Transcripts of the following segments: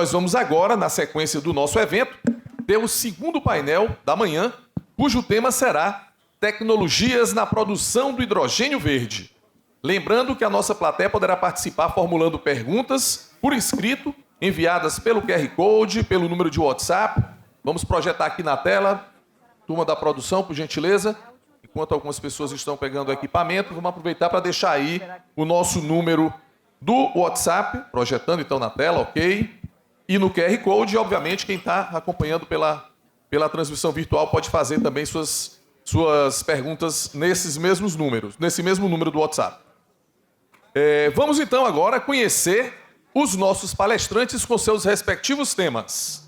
nós vamos agora, na sequência do nosso evento, ter o segundo painel da manhã, cujo tema será Tecnologias na produção do hidrogênio verde. Lembrando que a nossa plateia poderá participar formulando perguntas por escrito, enviadas pelo QR Code, pelo número de WhatsApp. Vamos projetar aqui na tela. Turma da produção, por gentileza. Enquanto algumas pessoas estão pegando o equipamento, vamos aproveitar para deixar aí o nosso número do WhatsApp, projetando então na tela, ok? E no QR Code, obviamente, quem está acompanhando pela transmissão virtual pode fazer também suas perguntas nesses mesmos números, nesse mesmo número do WhatsApp. Vamos então agora conhecer os nossos palestrantes com seus respectivos temas.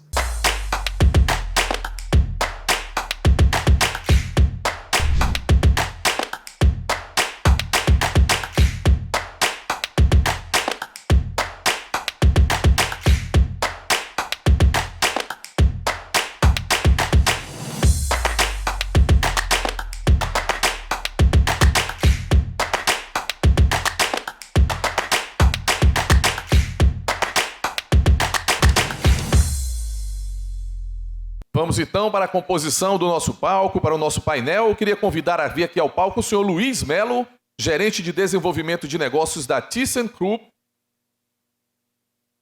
Vamos então para a composição do nosso palco, para o nosso painel. Eu queria convidar a vir aqui ao palco o senhor Luiz Melo, gerente de desenvolvimento de negócios da ThyssenKrupp.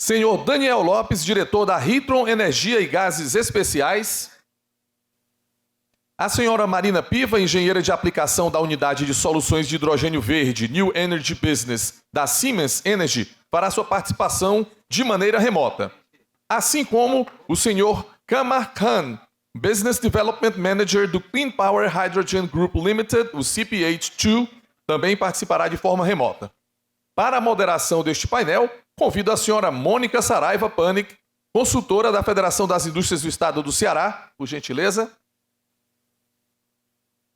Senhor Daniel Lopes, diretor da Hitron Energia e Gases Especiais. A senhora Marina Piva, engenheira de aplicação da unidade de soluções de hidrogênio verde New Energy Business da Siemens Energy, para a sua participação de maneira remota. Assim como o senhor Kamar Khan, Business Development Manager do Clean Power Hydrogen Group Limited, o CPH2, também participará de forma remota. Para a moderação deste painel, convido a senhora Mônica Saraiva Panic, consultora da Federação das Indústrias do Estado do Ceará, por gentileza.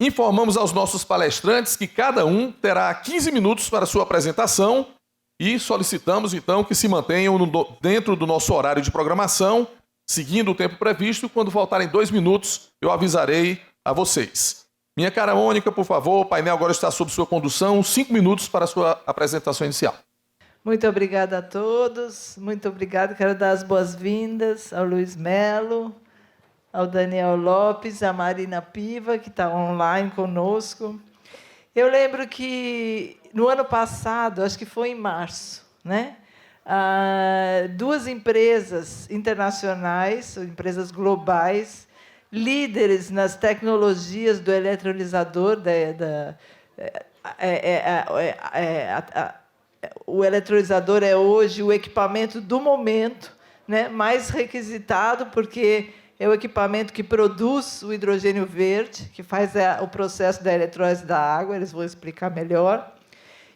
Informamos aos nossos palestrantes que cada um terá 15 minutos para sua apresentação e solicitamos então que se mantenham dentro do nosso horário de programação, seguindo o tempo previsto. Quando faltarem 2 minutos, eu avisarei a vocês. Minha cara Mônica, por favor, o painel agora está sob sua condução. 5 minutos para a sua apresentação inicial. Muito obrigada a todos. Muito obrigada. Quero dar as boas-vindas ao Luiz Melo, ao Daniel Lopes, à Marina Piva, que está online conosco. Eu lembro que, no ano passado, acho que foi em março, né? 2 empresas internacionais, empresas globais, líderes nas tecnologias do eletrolisador. O eletrolisador é hoje o equipamento do momento, né, mais requisitado, porque é o equipamento que produz o hidrogênio verde, que faz o processo da eletrólise da água. Eles vão explicar melhor.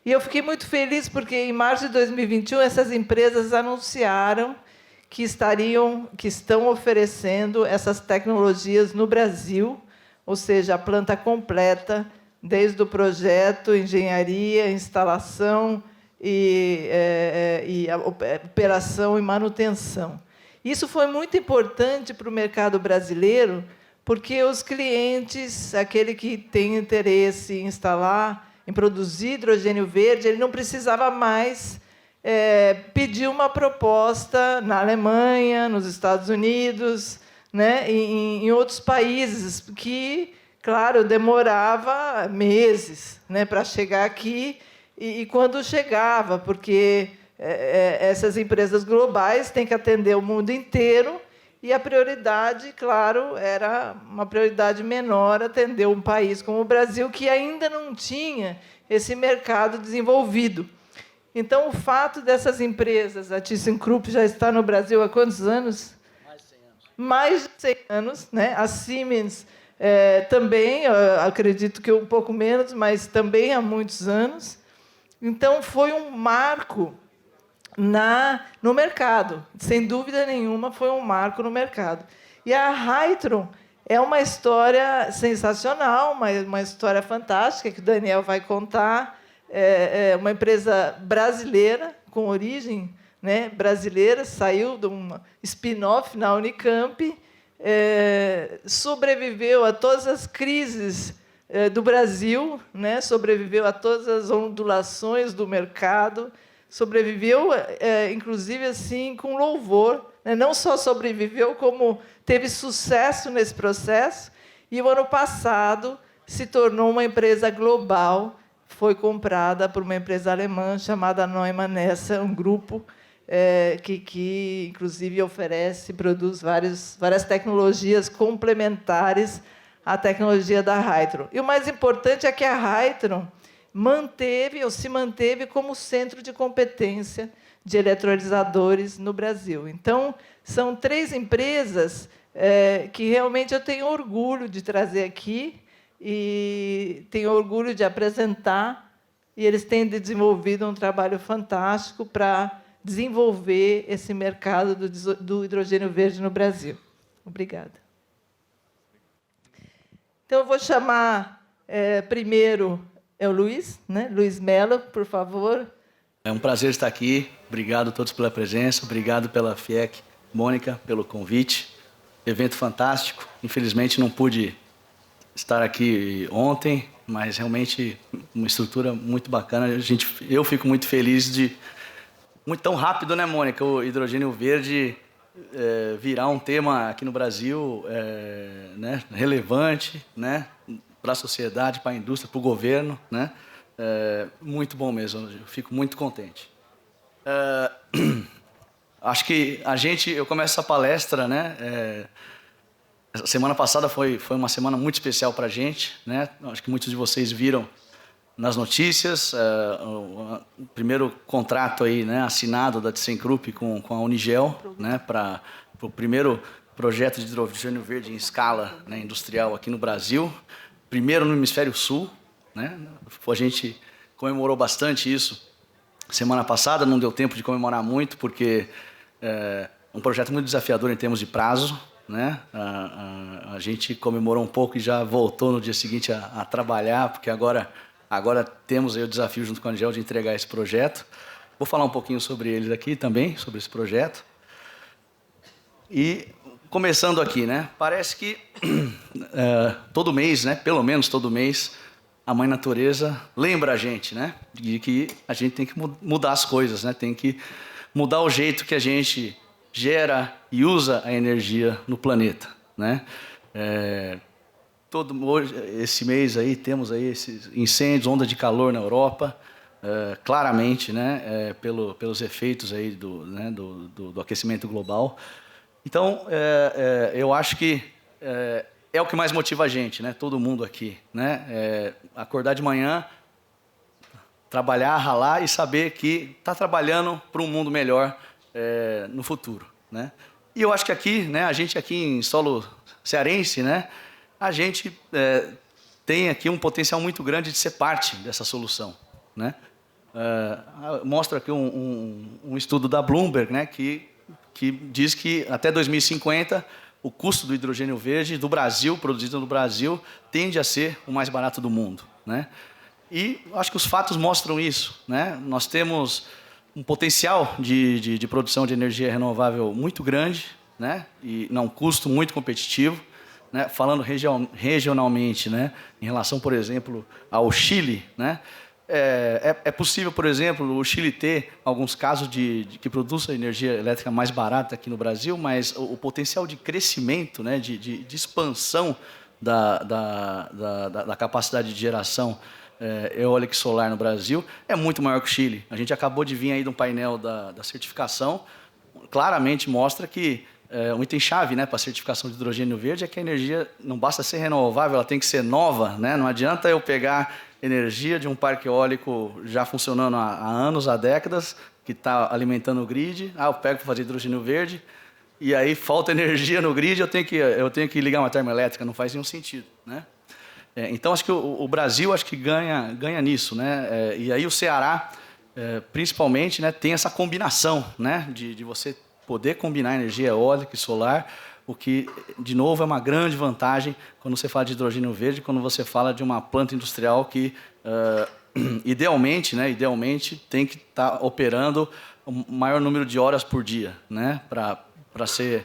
E eu fiquei muito feliz porque, em março de 2021, essas empresas anunciaram que estão oferecendo essas tecnologias no Brasil, ou seja, a planta completa, desde o projeto, engenharia, instalação e a operação e manutenção. Isso foi muito importante para o mercado brasileiro, porque os clientes, aquele que tem interesse em instalar, em produzir hidrogênio verde, ele não precisava mais pedir uma proposta na Alemanha, nos Estados Unidos, né, em outros países, que, claro, demorava meses, né, para chegar aqui, e quando chegava, porque essas empresas globais têm que atender o mundo inteiro, e a prioridade, claro, era uma prioridade menor, atender um país como o Brasil, que ainda não tinha esse mercado desenvolvido. Então, o fato dessas empresas, a ThyssenKrupp já está no Brasil há quantos anos? Mais de 100 anos. Mais de 100 anos, né? A Siemens também, acredito que um pouco menos, mas também há muitos anos. Então, foi um marco no mercado. Sem dúvida nenhuma, foi um marco no mercado. E a Hitron é uma história sensacional, uma história fantástica, que o Daniel vai contar. É uma empresa brasileira, com origem, né, brasileira, saiu de um spin-off na Unicamp, sobreviveu a todas as crises do Brasil, né, sobreviveu a todas as ondulações do mercado, sobreviveu, inclusive, assim, com louvor, né? Não só sobreviveu, como teve sucesso nesse processo. E o ano passado se tornou uma empresa global, foi comprada por uma empresa alemã chamada Neumann Nessa, um grupo que inclusive oferece, produz várias tecnologias complementares à tecnologia da Hytron. E o mais importante é que a Hytron se manteve como centro de competência de eletrolisadores no Brasil. Então, são 3 empresas que realmente eu tenho orgulho de trazer aqui e tenho orgulho de apresentar, e eles têm desenvolvido um trabalho fantástico para desenvolver esse mercado do hidrogênio verde no Brasil. Obrigada. Então, eu vou chamar primeiro o Luiz, né? Luiz Mello, por favor. É um prazer estar aqui. Obrigado a todos pela presença. Obrigado pela FIEC, Mônica, pelo convite. Evento fantástico. Infelizmente, não pude estar aqui ontem, mas realmente uma estrutura muito bacana. Eu fico muito feliz de... Muito tão rápido, né, Mônica? O hidrogênio verde virar um tema aqui no Brasil né, relevante, né, para a sociedade, para a indústria, para o governo, né? Muito bom mesmo, eu fico muito contente. Acho que eu começo essa palestra, né? A semana passada foi uma semana muito especial para a gente, né? Acho que muitos de vocês viram nas notícias o primeiro contrato aí, né, assinado da ThyssenKrupp com a Unigel, né, para o primeiro projeto de hidrogênio verde em escala, né, industrial aqui no Brasil, primeiro no Hemisfério Sul, né? A gente comemorou bastante isso semana passada, não deu tempo de comemorar muito porque é um projeto muito desafiador em termos de prazo, né? A gente comemorou um pouco e já voltou no dia seguinte a trabalhar, porque agora temos aí o desafio junto com a Angel de entregar esse projeto. Vou falar um pouquinho sobre eles aqui também, sobre esse projeto. E começando aqui, né? Parece que todo mês, né? Pelo menos todo mês, a Mãe Natureza lembra a gente, né? De que a gente tem que mudar as coisas, né? Tem que mudar o jeito que a gente gera e usa a energia no planeta, né? Hoje, esse mês aí, temos aí esses incêndios, onda de calor na Europa, claramente, né, pelos efeitos aí do aquecimento global. Então, eu acho que é o que mais motiva a gente, né, todo mundo aqui, né, acordar de manhã, trabalhar, ralar e saber que está trabalhando para um mundo melhor no futuro, né. E eu acho que aqui, né, a gente aqui em solo cearense, né, a gente tem aqui um potencial muito grande de ser parte dessa solução, né? Mostra aqui um estudo da Bloomberg, né, que diz que até 2050 o custo do hidrogênio verde do Brasil, produzido no Brasil, tende a ser o mais barato do mundo, né? E acho que os fatos mostram isso, né? Nós temos um potencial de produção de energia renovável muito grande, né? E a um custo muito competitivo. Né, falando regionalmente, né, em relação, por exemplo, ao Chile, né, é possível, por exemplo, o Chile ter alguns casos que produz a energia elétrica mais barata aqui no Brasil, mas o potencial de crescimento, né, de expansão da capacidade de geração eólica e solar no Brasil é muito maior que o Chile. A gente acabou de vir aí de um painel da certificação, claramente mostra que um item-chave, né, para a certificação de hidrogênio verde é que a energia não basta ser renovável, ela tem que ser nova, né? Não adianta eu pegar energia de um parque eólico já funcionando há anos, há décadas, que está alimentando o grid, eu pego para fazer hidrogênio verde, e aí falta energia no grid, eu tenho que ligar uma termoelétrica, não faz nenhum sentido, né? Então, acho que o Brasil acho que ganha nisso, né? E aí o Ceará, principalmente, né, tem essa combinação, né, de você poder combinar energia eólica e solar, o que, de novo, é uma grande vantagem quando você fala de hidrogênio verde, quando você fala de uma planta industrial que, idealmente, tem que estar operando o maior número de horas por dia, né, para ser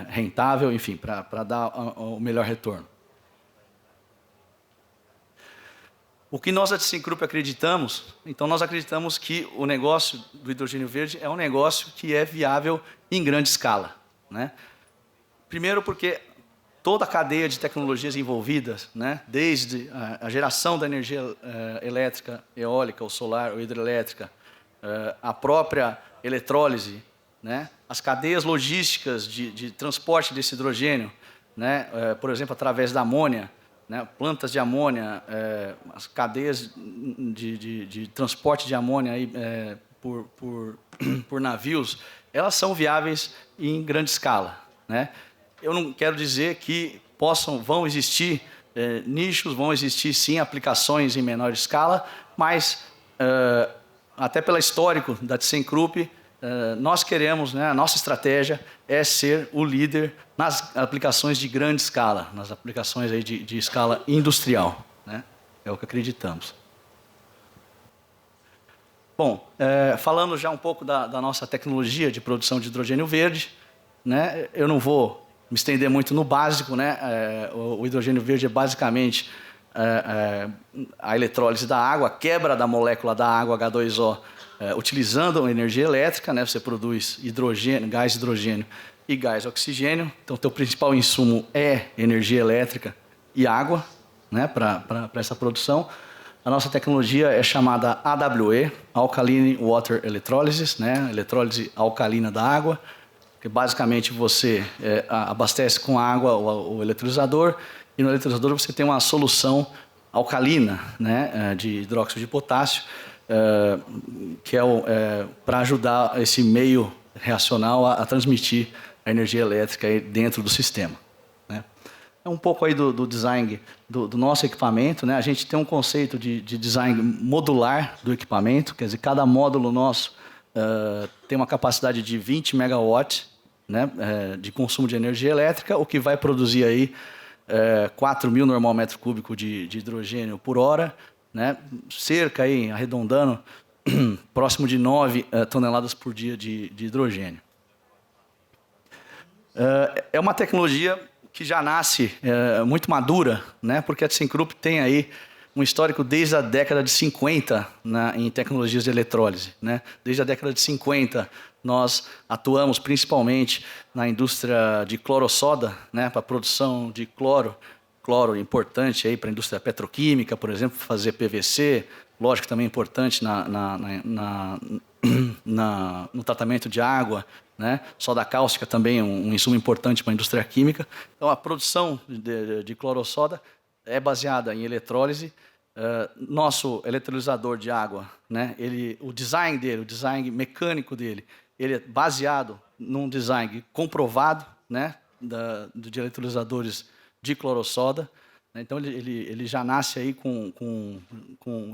rentável, enfim, para dar o melhor retorno. O que nós da ThyssenKrupp acreditamos, então nós acreditamos que o negócio do hidrogênio verde é um negócio que é viável em grande escala, né? Primeiro porque toda a cadeia de tecnologias envolvidas, né, desde a geração da energia elétrica, eólica ou solar ou hidrelétrica, a própria eletrólise, né, as cadeias logísticas de transporte desse hidrogênio, né, por exemplo, através da amônia, né, plantas de amônia, as cadeias de transporte de amônia aí, por navios, elas são viáveis em grande escala, né? Eu não quero dizer que vão existir nichos, vão existir sim aplicações em menor escala, mas até pelo histórico da ThyssenKrupp, nós queremos, né, a nossa estratégia é ser o líder nas aplicações de grande escala, nas aplicações aí de escala industrial, né? É o que acreditamos. Bom, falando já um pouco da nossa tecnologia de produção de hidrogênio verde, né, eu não vou me estender muito no básico, né? O hidrogênio verde é basicamente a eletrólise da água, a quebra da molécula da água H2O, utilizando energia elétrica, né? Você produz hidrogênio, gás hidrogênio e gás oxigênio. Então, o teu principal insumo é energia elétrica e água, né? Para essa produção. A nossa tecnologia é chamada AWE, Alkaline Water Electrolysis, né? Eletrólise alcalina da água, que basicamente você abastece com água o eletrolisador, e no eletrolisador você tem uma solução alcalina, né, de hidróxido de potássio, que é para ajudar esse meio reacional a transmitir a energia elétrica aí dentro do sistema, né? É um pouco aí do design do nosso equipamento, né? A gente tem um conceito de design modular do equipamento, quer dizer, cada módulo nosso tem uma capacidade de 20 megawatts, né, de consumo de energia elétrica, o que vai produzir aí 4.000 normal metro cúbico de hidrogênio por hora, né, cerca aí, arredondando, próximo de 9 toneladas por dia de hidrogênio. É uma tecnologia que já nasce muito madura, né, porque a ThyssenKrupp tem aí um histórico desde a década de 50 em tecnologias de eletrólise, né? Desde a década de 50, nós atuamos principalmente na indústria de cloro-soda, né? Para a produção de cloro importante aí para a indústria petroquímica, por exemplo, fazer PVC, lógico, também importante no tratamento de água, né? Soda cáustica também um insumo importante para a indústria química. Então, a produção de cloro-soda é baseada em eletrólise. Nosso eletrolisador de água, né, o design dele, o design mecânico dele, ele é baseado num design comprovado, né, de eletrolisadores de cloro-soda. Então, ele já nasce aí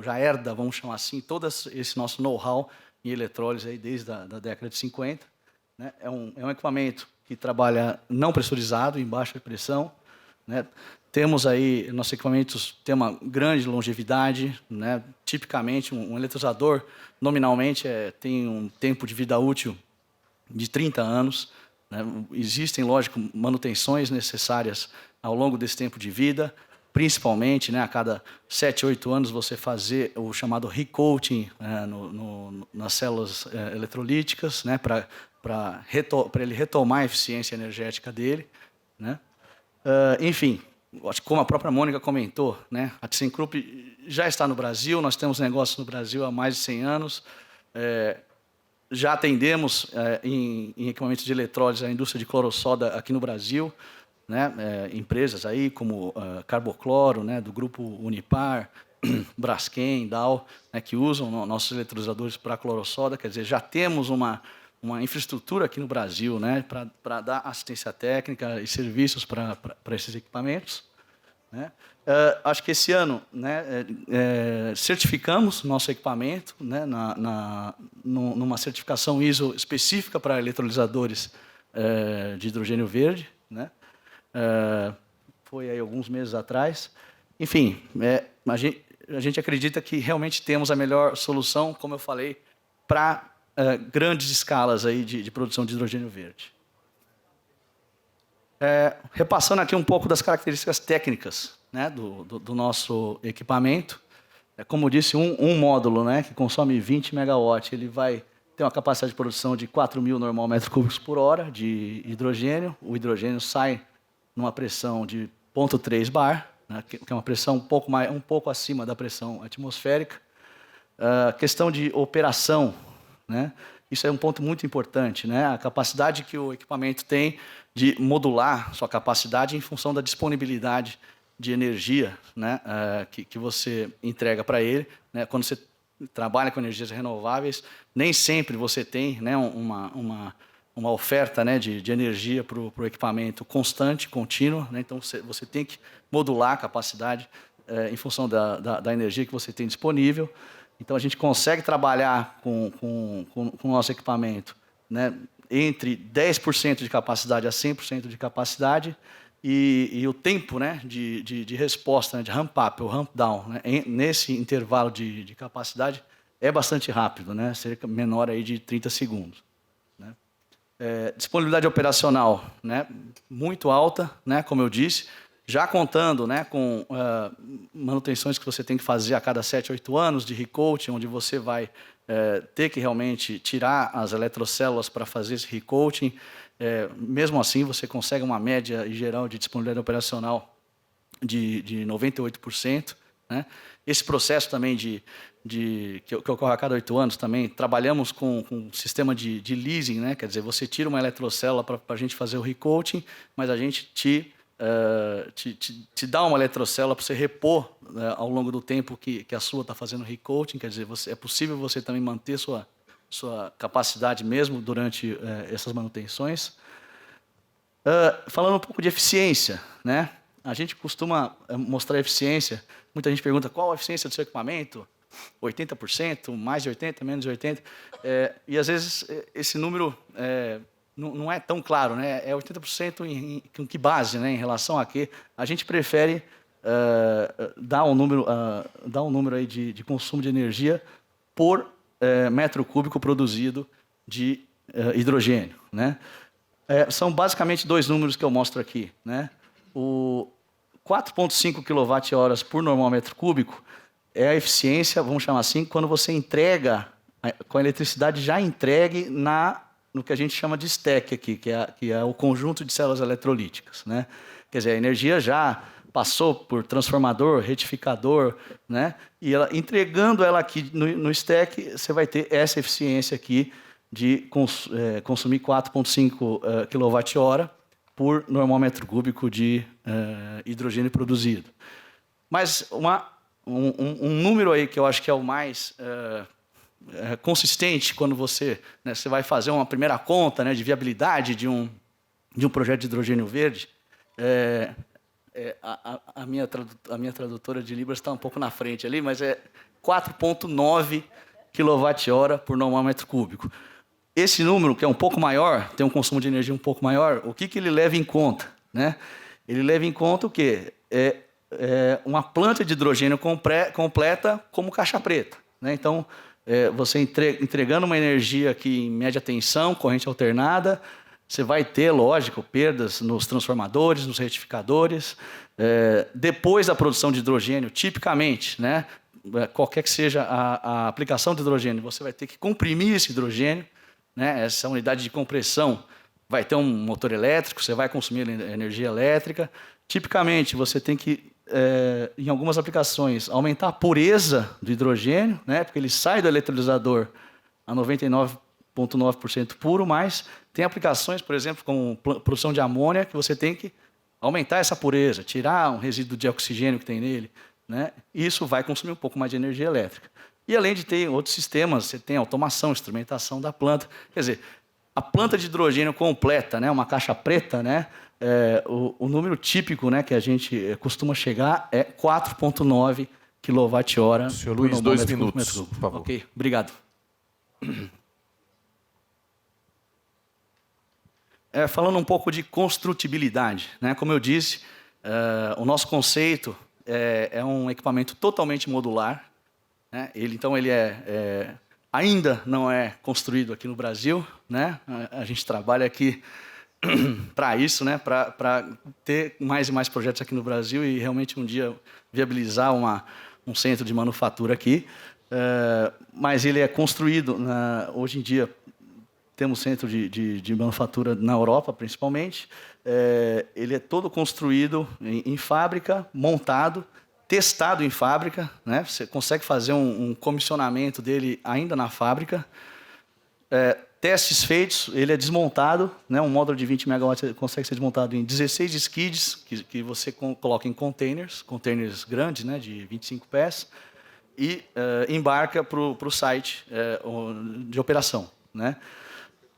já herda, vamos chamar assim, todo esse nosso know-how em eletrólise aí desde a década de 50. Né? É um equipamento que trabalha não pressurizado, em baixa pressão, né? Temos aí, nossos equipamentos têm uma grande longevidade, né? Tipicamente, um eletrolisador, nominalmente, tem um tempo de vida útil de 30 anos. Né? Existem, lógico, manutenções necessárias ao longo desse tempo de vida, principalmente, né, a cada 7, 8 anos, você fazer o chamado recoating nas células eletrolíticas, né, para ele retomar a eficiência energética dele. Né? Enfim, acho que como a própria Mônica comentou, né, a ThyssenKrupp já está no Brasil, nós temos negócios no Brasil há mais de 100 anos, já atendemos em equipamentos de eletrólise a indústria de cloro-soda aqui no Brasil, né, empresas aí como Carbocloro, né, do grupo Unipar, Braskem, Dow, né, que usam nossos eletrolisadores para cloro-soda, quer dizer, já temos uma infraestrutura aqui no Brasil, né, para dar assistência técnica e serviços para esses equipamentos. Né. Acho que esse ano, né, certificamos nosso equipamento, né, numa certificação ISO específica para eletrolisadores de hidrogênio verde. Né. Foi aí alguns meses atrás. Enfim, a gente acredita que realmente temos a melhor solução, como eu falei, para grandes escalas aí de produção de hidrogênio verde. Repassando aqui um pouco das características técnicas, né, do nosso equipamento. como eu disse, um módulo, né, que consome 20 megawatts, ele vai ter uma capacidade de produção de 4.000 normal metros cúbicos por hora de hidrogênio. O hidrogênio sai numa pressão de 0,3 bar, né, que é uma pressão um pouco acima da pressão atmosférica. Questão de operação, né, isso é um ponto muito importante, né, a capacidade que o equipamento tem de modular sua capacidade em função da disponibilidade de energia, né, que você entrega para ele, né. Quando você trabalha com energias renováveis, nem sempre você tem, né, uma oferta, né, de energia para o equipamento constante, contínua, né. Então você tem que modular a capacidade em função da energia que você tem disponível. Então a gente consegue trabalhar com o nosso equipamento, né, entre 10% de capacidade a 100% de capacidade, e o tempo, né, de resposta, né, de ramp up ou ramp down, né, nesse intervalo de capacidade é bastante rápido, né, cerca menor aí de 30 segundos. Né. Disponibilidade operacional, né, muito alta, né, como eu disse, já contando, né, com manutenções que você tem que fazer a cada 7, 8 anos de recoating, onde você vai ter que realmente tirar as eletrocélulas para fazer esse recoating. Mesmo assim, você consegue uma média geral de disponibilidade operacional de 98%. Né? Esse processo também que ocorre a cada 8 anos, também trabalhamos com um sistema de leasing, né? Quer dizer, você tira uma eletrocélula para a gente fazer o recoating, mas a gente te dá uma eletrocélula para você repor ao longo do tempo que a sua está fazendo recoating. Quer dizer, é possível você também manter sua capacidade mesmo durante essas manutenções. Falando um pouco de eficiência, né? A gente costuma mostrar eficiência. Muita gente pergunta qual a eficiência do seu equipamento? 80%, mais de 80%, menos de 80%. E às vezes esse número não é tão claro, né? É 80% com que base, né? Em relação a quê? A gente prefere dar um número aí de consumo de energia por metro cúbico produzido de hidrogênio, né? São basicamente 2 números que eu mostro aqui, né? O 4,5 kWh por normal metro cúbico é a eficiência, vamos chamar assim, quando você entrega com a eletricidade já entregue no que a gente chama de stack aqui, que é o conjunto de células eletrolíticas, né? Quer dizer, a energia já passou por transformador, retificador, né? E entregando ela aqui no stack, você vai ter essa eficiência aqui de consumir 4,5 kWh por normal metro cúbico de hidrogênio produzido. Mas um número aí que eu acho que é o mais consistente quando você vai fazer uma primeira conta, né, de viabilidade de um projeto de hidrogênio verde. A minha tradutora de Libras está um pouco na frente ali, mas é 4,9 kWh por normal metro cúbico. Esse número, que é um pouco maior, tem um consumo de energia um pouco maior, o que ele leva em conta? Né? Ele leva em conta o quê? Uma planta de hidrogênio completa como caixa preta. Né? Então, você entregando uma energia aqui em média tensão, corrente alternada, você vai ter, lógico, perdas nos transformadores, nos retificadores. Depois da produção de hidrogênio, tipicamente, né, qualquer que seja a aplicação de hidrogênio, você vai ter que comprimir esse hidrogênio. Né, essa unidade de compressão vai ter um motor elétrico, você vai consumir energia elétrica. Tipicamente, você tem que, em algumas aplicações, aumentar a pureza do hidrogênio, né, porque ele sai do eletrolisador a 99,9% puro, mas tem aplicações, por exemplo, como produção de amônia, que você tem que aumentar essa pureza, tirar um resíduo de oxigênio que tem nele. Né, e isso vai consumir um pouco mais de energia elétrica. E além de ter outros sistemas, você tem automação, instrumentação da planta. Quer dizer, a planta de hidrogênio completa, né, uma caixa preta, né, o número típico, né, que a gente costuma chegar é 4,9 kWh. Senhor Luiz, 2 minutos, por favor. Ok, obrigado. Falando um pouco de construtibilidade, né, como eu disse, o nosso conceito é um equipamento totalmente modular. Né? Ele ainda não é construído aqui no Brasil, né? A gente trabalha aqui para isso, né? Para ter mais e mais projetos aqui no Brasil e realmente um dia viabilizar um centro de manufatura aqui, mas ele é construído, hoje em dia, temos centro de manufatura na Europa, principalmente. Ele é todo construído em fábrica, montado, testado em fábrica, né? Você consegue fazer um comissionamento dele ainda na fábrica. Testes feitos, ele é desmontado, né? Um módulo de 20 megawatts consegue ser desmontado em 16 skids, que você coloca em containers grandes, né? De 25 pés, e embarca para o site de operação, né?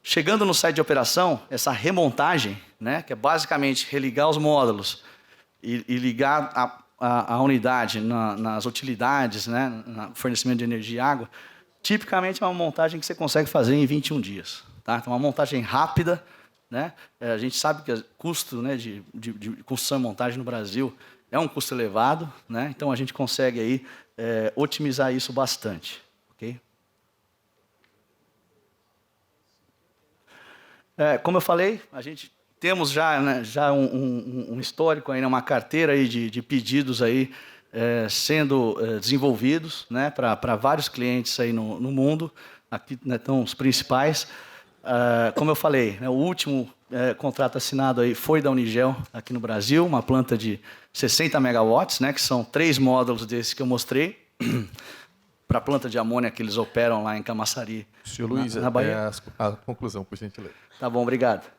Chegando no site de operação, essa remontagem, né, que é basicamente religar os módulos e ligar a unidade nas utilidades, né, no fornecimento de energia e água, tipicamente é uma montagem que você consegue fazer em 21 dias. Tá? Então, uma montagem rápida. Né? A gente sabe que o custo, né, de construção e montagem no Brasil é um custo elevado, né? Então a gente consegue aí, otimizar isso bastante. Okay? Como eu falei, a gente temos já, né, um histórico, aí, uma carteira aí de pedidos aí, sendo desenvolvidos, né, para vários clientes aí no mundo. Aqui, né, estão os principais. Como eu falei, né, o último contrato assinado aí foi da Unigel aqui no Brasil, uma planta de 60 megawatts, né, que são 3 módulos desses que eu mostrei, para a planta de amônia que eles operam lá em Camaçari, Senhor Luiz, na Bahia. A conclusão, por gentileza. Tá bom, obrigado.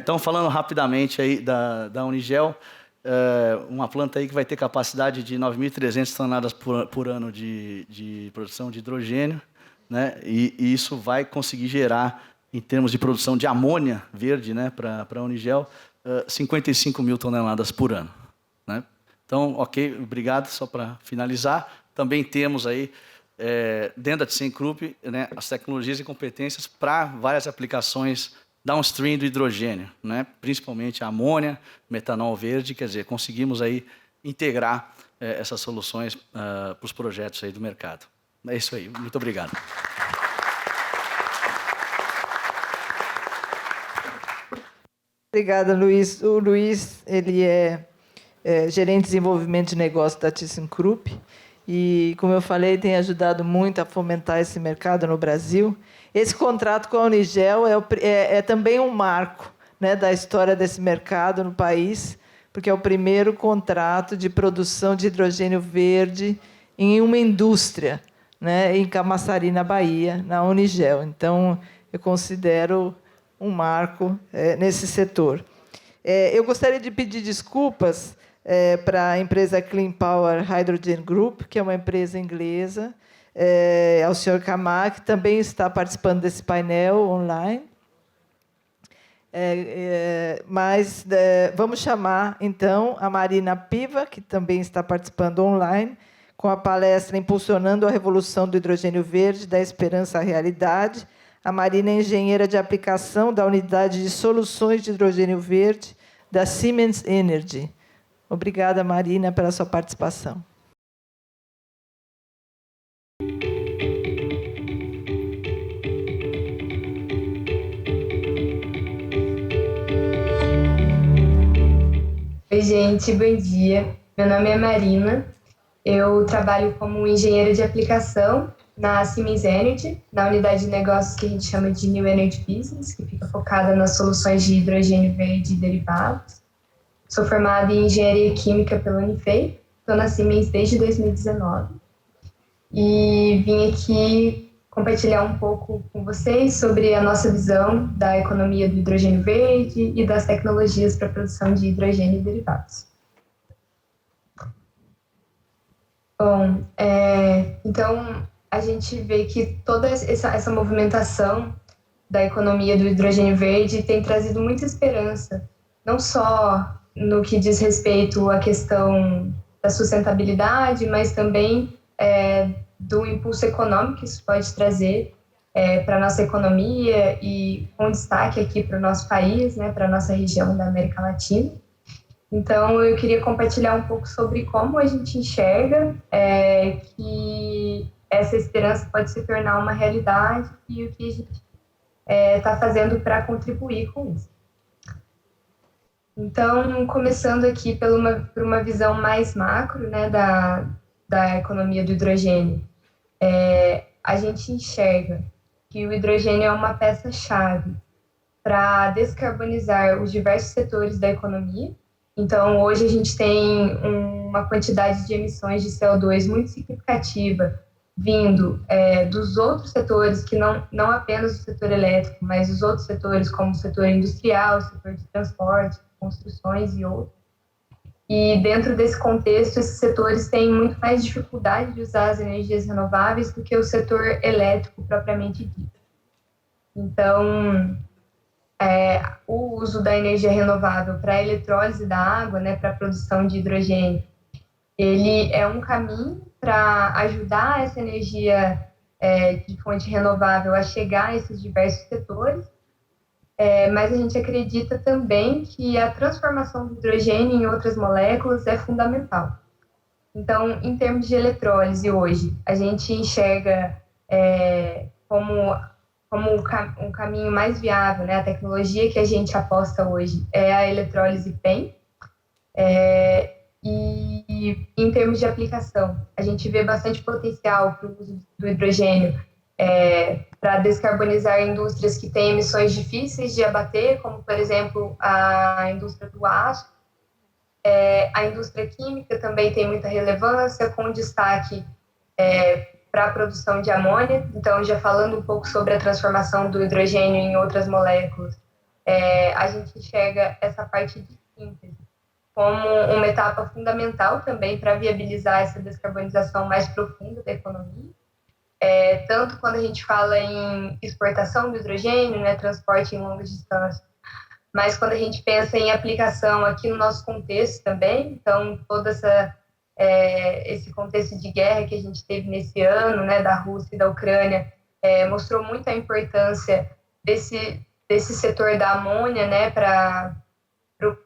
Então, falando rapidamente aí da Unigel, uma planta aí que vai ter capacidade de 9.300 toneladas por ano de produção de hidrogênio, né? E isso vai conseguir gerar, em termos de produção de amônia verde, né, para a Unigel, 55 mil toneladas por ano. Né? Então, ok, obrigado. Só para finalizar, também temos aí, dentro da ThyssenKrupp, né, as tecnologias e competências para várias aplicações downstream do hidrogênio, né? Principalmente a amônia, metanol verde, quer dizer, conseguimos aí integrar essas soluções para os projetos aí do mercado. É isso aí, muito obrigado. Obrigada, Luiz. O Luiz, ele é gerente de desenvolvimento de negócio da ThyssenKrupp e, como eu falei, tem ajudado muito a fomentar esse mercado no Brasil. Esse contrato com a Unigel é também um marco, né, da história desse mercado no país, porque é o primeiro contrato de produção de hidrogênio verde em uma indústria, né, em Camaçari, na Bahia, na Unigel. Então, eu considero um marco nesse setor. Eu gostaria de pedir desculpas para a empresa Clean Power Hydrogen Group, que é uma empresa inglesa, ao senhor Kamak, que também está participando desse painel online. Mas vamos chamar, então, a Marina Piva, que também está participando online, com a palestra Impulsionando a Revolução do Hidrogênio Verde, da Esperança à Realidade. A Marina é engenheira de aplicação da Unidade de Soluções de Hidrogênio Verde, da Siemens Energy. Obrigada, Marina, pela sua participação. Oi, gente, bom dia. Meu nome é Marina. Eu trabalho como engenheira de aplicação na Siemens Energy, na unidade de negócios que a gente chama de New Energy Business, que fica focada nas soluções de hidrogênio verde e derivados. Sou formada em engenharia química pela Unifei, estou na Siemens desde 2019 e vim aqui compartilhar um pouco com vocês sobre a nossa visão da economia do hidrogênio verde e das tecnologias para a produção de hidrogênio e derivados. Bom, então a gente vê que toda essa movimentação da economia do hidrogênio verde tem trazido muita esperança, não só no que diz respeito à questão da sustentabilidade, mas também do impulso econômico que isso pode trazer para a nossa economia e com destaque aqui para o nosso país, né, para a nossa região da América Latina. Então, eu queria compartilhar um pouco sobre como a gente enxerga que essa esperança pode se tornar uma realidade e o que a gente está fazendo para contribuir com isso. Então, começando aqui por uma visão mais macro, né, da economia do hidrogênio, a gente enxerga que o hidrogênio é uma peça-chave para descarbonizar os diversos setores da economia. Então, hoje a gente tem uma quantidade de emissões de CO2 muito significativa vindo dos outros setores, que não apenas o setor elétrico, mas os outros setores, como o setor industrial, o setor de transporte, construções e outros. E dentro desse contexto, esses setores têm muito mais dificuldade de usar as energias renováveis do que o setor elétrico propriamente dito. Então, o uso da energia renovável para a eletrólise da água, né, para a produção de hidrogênio, ele é um caminho para ajudar essa energia de fonte renovável a chegar a esses diversos setores, mas a gente acredita também que a transformação do hidrogênio em outras moléculas é fundamental. Então, em termos de eletrólise hoje, a gente enxerga como um caminho mais viável, né? A tecnologia que a gente aposta hoje é a eletrólise PEM. E em termos de aplicação, a gente vê bastante potencial para o uso do hidrogênio para descarbonizar indústrias que têm emissões difíceis de abater, como, por exemplo, a indústria do aço. A indústria química também tem muita relevância, com destaque para a produção de amônia. Então, já falando um pouco sobre a transformação do hidrogênio em outras moléculas, a gente enxerga essa parte de síntese como uma etapa fundamental também para viabilizar essa descarbonização mais profunda da economia. Tanto quando a gente fala em exportação do hidrogênio, né, transporte em longas distâncias, mas quando a gente pensa em aplicação aqui no nosso contexto também, então todo esse contexto de guerra que a gente teve nesse ano, né, da Rússia e da Ucrânia, mostrou muito a importância desse setor da amônia, né, para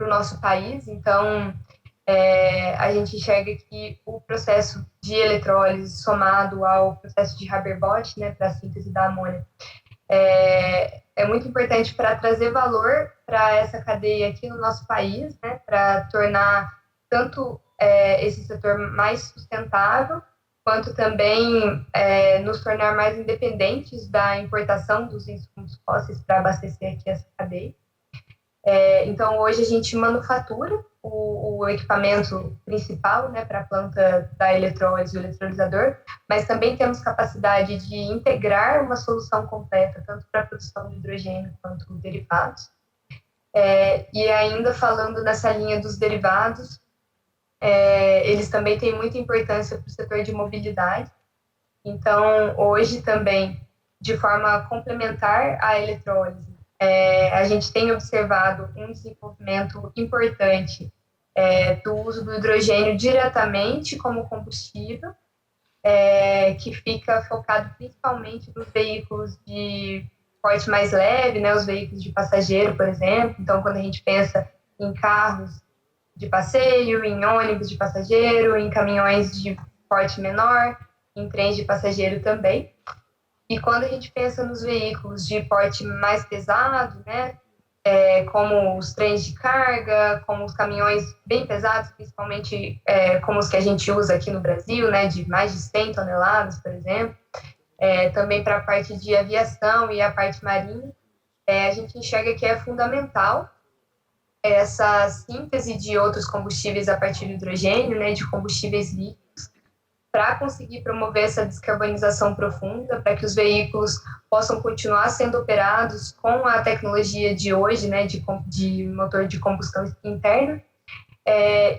o nosso país. Então, a gente enxerga que o processo de eletrólise somado ao processo de Haber-Bosch, né, para a síntese da amônia, é muito importante para trazer valor para essa cadeia aqui no nosso país, né, para tornar tanto esse setor mais sustentável, quanto também nos tornar mais independentes da importação dos insumos fósseis para abastecer aqui essa cadeia. Então, hoje a gente manufatura o equipamento principal, né, para a planta da eletrólise, o eletrolisador, mas também temos capacidade de integrar uma solução completa, tanto para a produção de hidrogênio quanto derivados. E ainda falando nessa linha dos derivados, eles também têm muita importância para o setor de mobilidade. Então, hoje também, de forma complementar à eletrólise, a gente tem observado um desenvolvimento importante do uso do hidrogênio diretamente como combustível, que fica focado principalmente nos veículos de porte mais leve, né, os veículos de passageiro, por exemplo. Então, quando a gente pensa em carros de passeio, em ônibus de passageiro, em caminhões de porte menor, em trens de passageiro também. E quando a gente pensa nos veículos de porte mais pesado, né, como os trens de carga, como os caminhões bem pesados, principalmente como os que a gente usa aqui no Brasil, né, de mais de 100 toneladas, por exemplo, também para a parte de aviação e a parte marinha, a gente enxerga que é fundamental essa síntese de outros combustíveis a partir do hidrogênio, né, de combustíveis líquidos, para conseguir promover essa descarbonização profunda, para que os veículos possam continuar sendo operados com a tecnologia de hoje, né, de motor de combustão interna,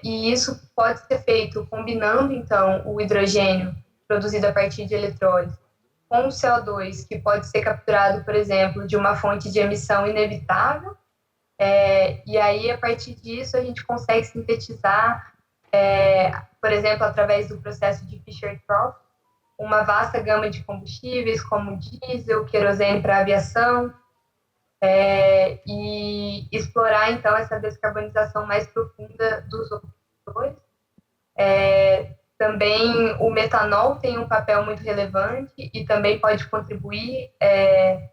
e isso pode ser feito combinando, então, o hidrogênio produzido a partir de eletrólise com o CO2, que pode ser capturado, por exemplo, de uma fonte de emissão inevitável, e aí, a partir disso, a gente consegue sintetizar, por exemplo, através do processo de Fischer-Tropsch, uma vasta gama de combustíveis, como diesel, querosene para aviação, e explorar, então, essa descarbonização mais profunda dos outros setores. Também o metanol tem um papel muito relevante e também pode contribuir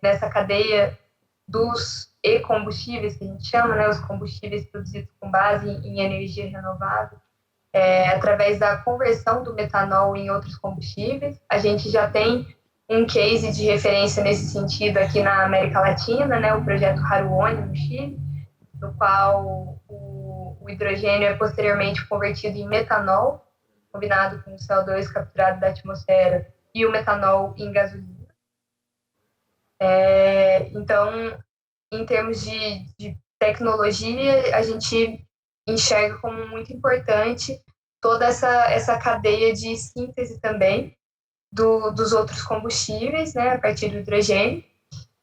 nessa cadeia dos e-combustíveis, que a gente chama, né, os combustíveis produzidos com base em energia renovável. através da conversão do metanol em outros combustíveis. A gente já tem um case de referência nesse sentido aqui na América Latina, né, o projeto Haruone, no Chile, no qual o hidrogênio é posteriormente convertido em metanol, combinado com o CO2 capturado da atmosfera e o metanol em gasolina. Então, em termos de tecnologia, a gente enxerga como muito importante toda essa cadeia de síntese também dos outros combustíveis, né, a partir do hidrogênio.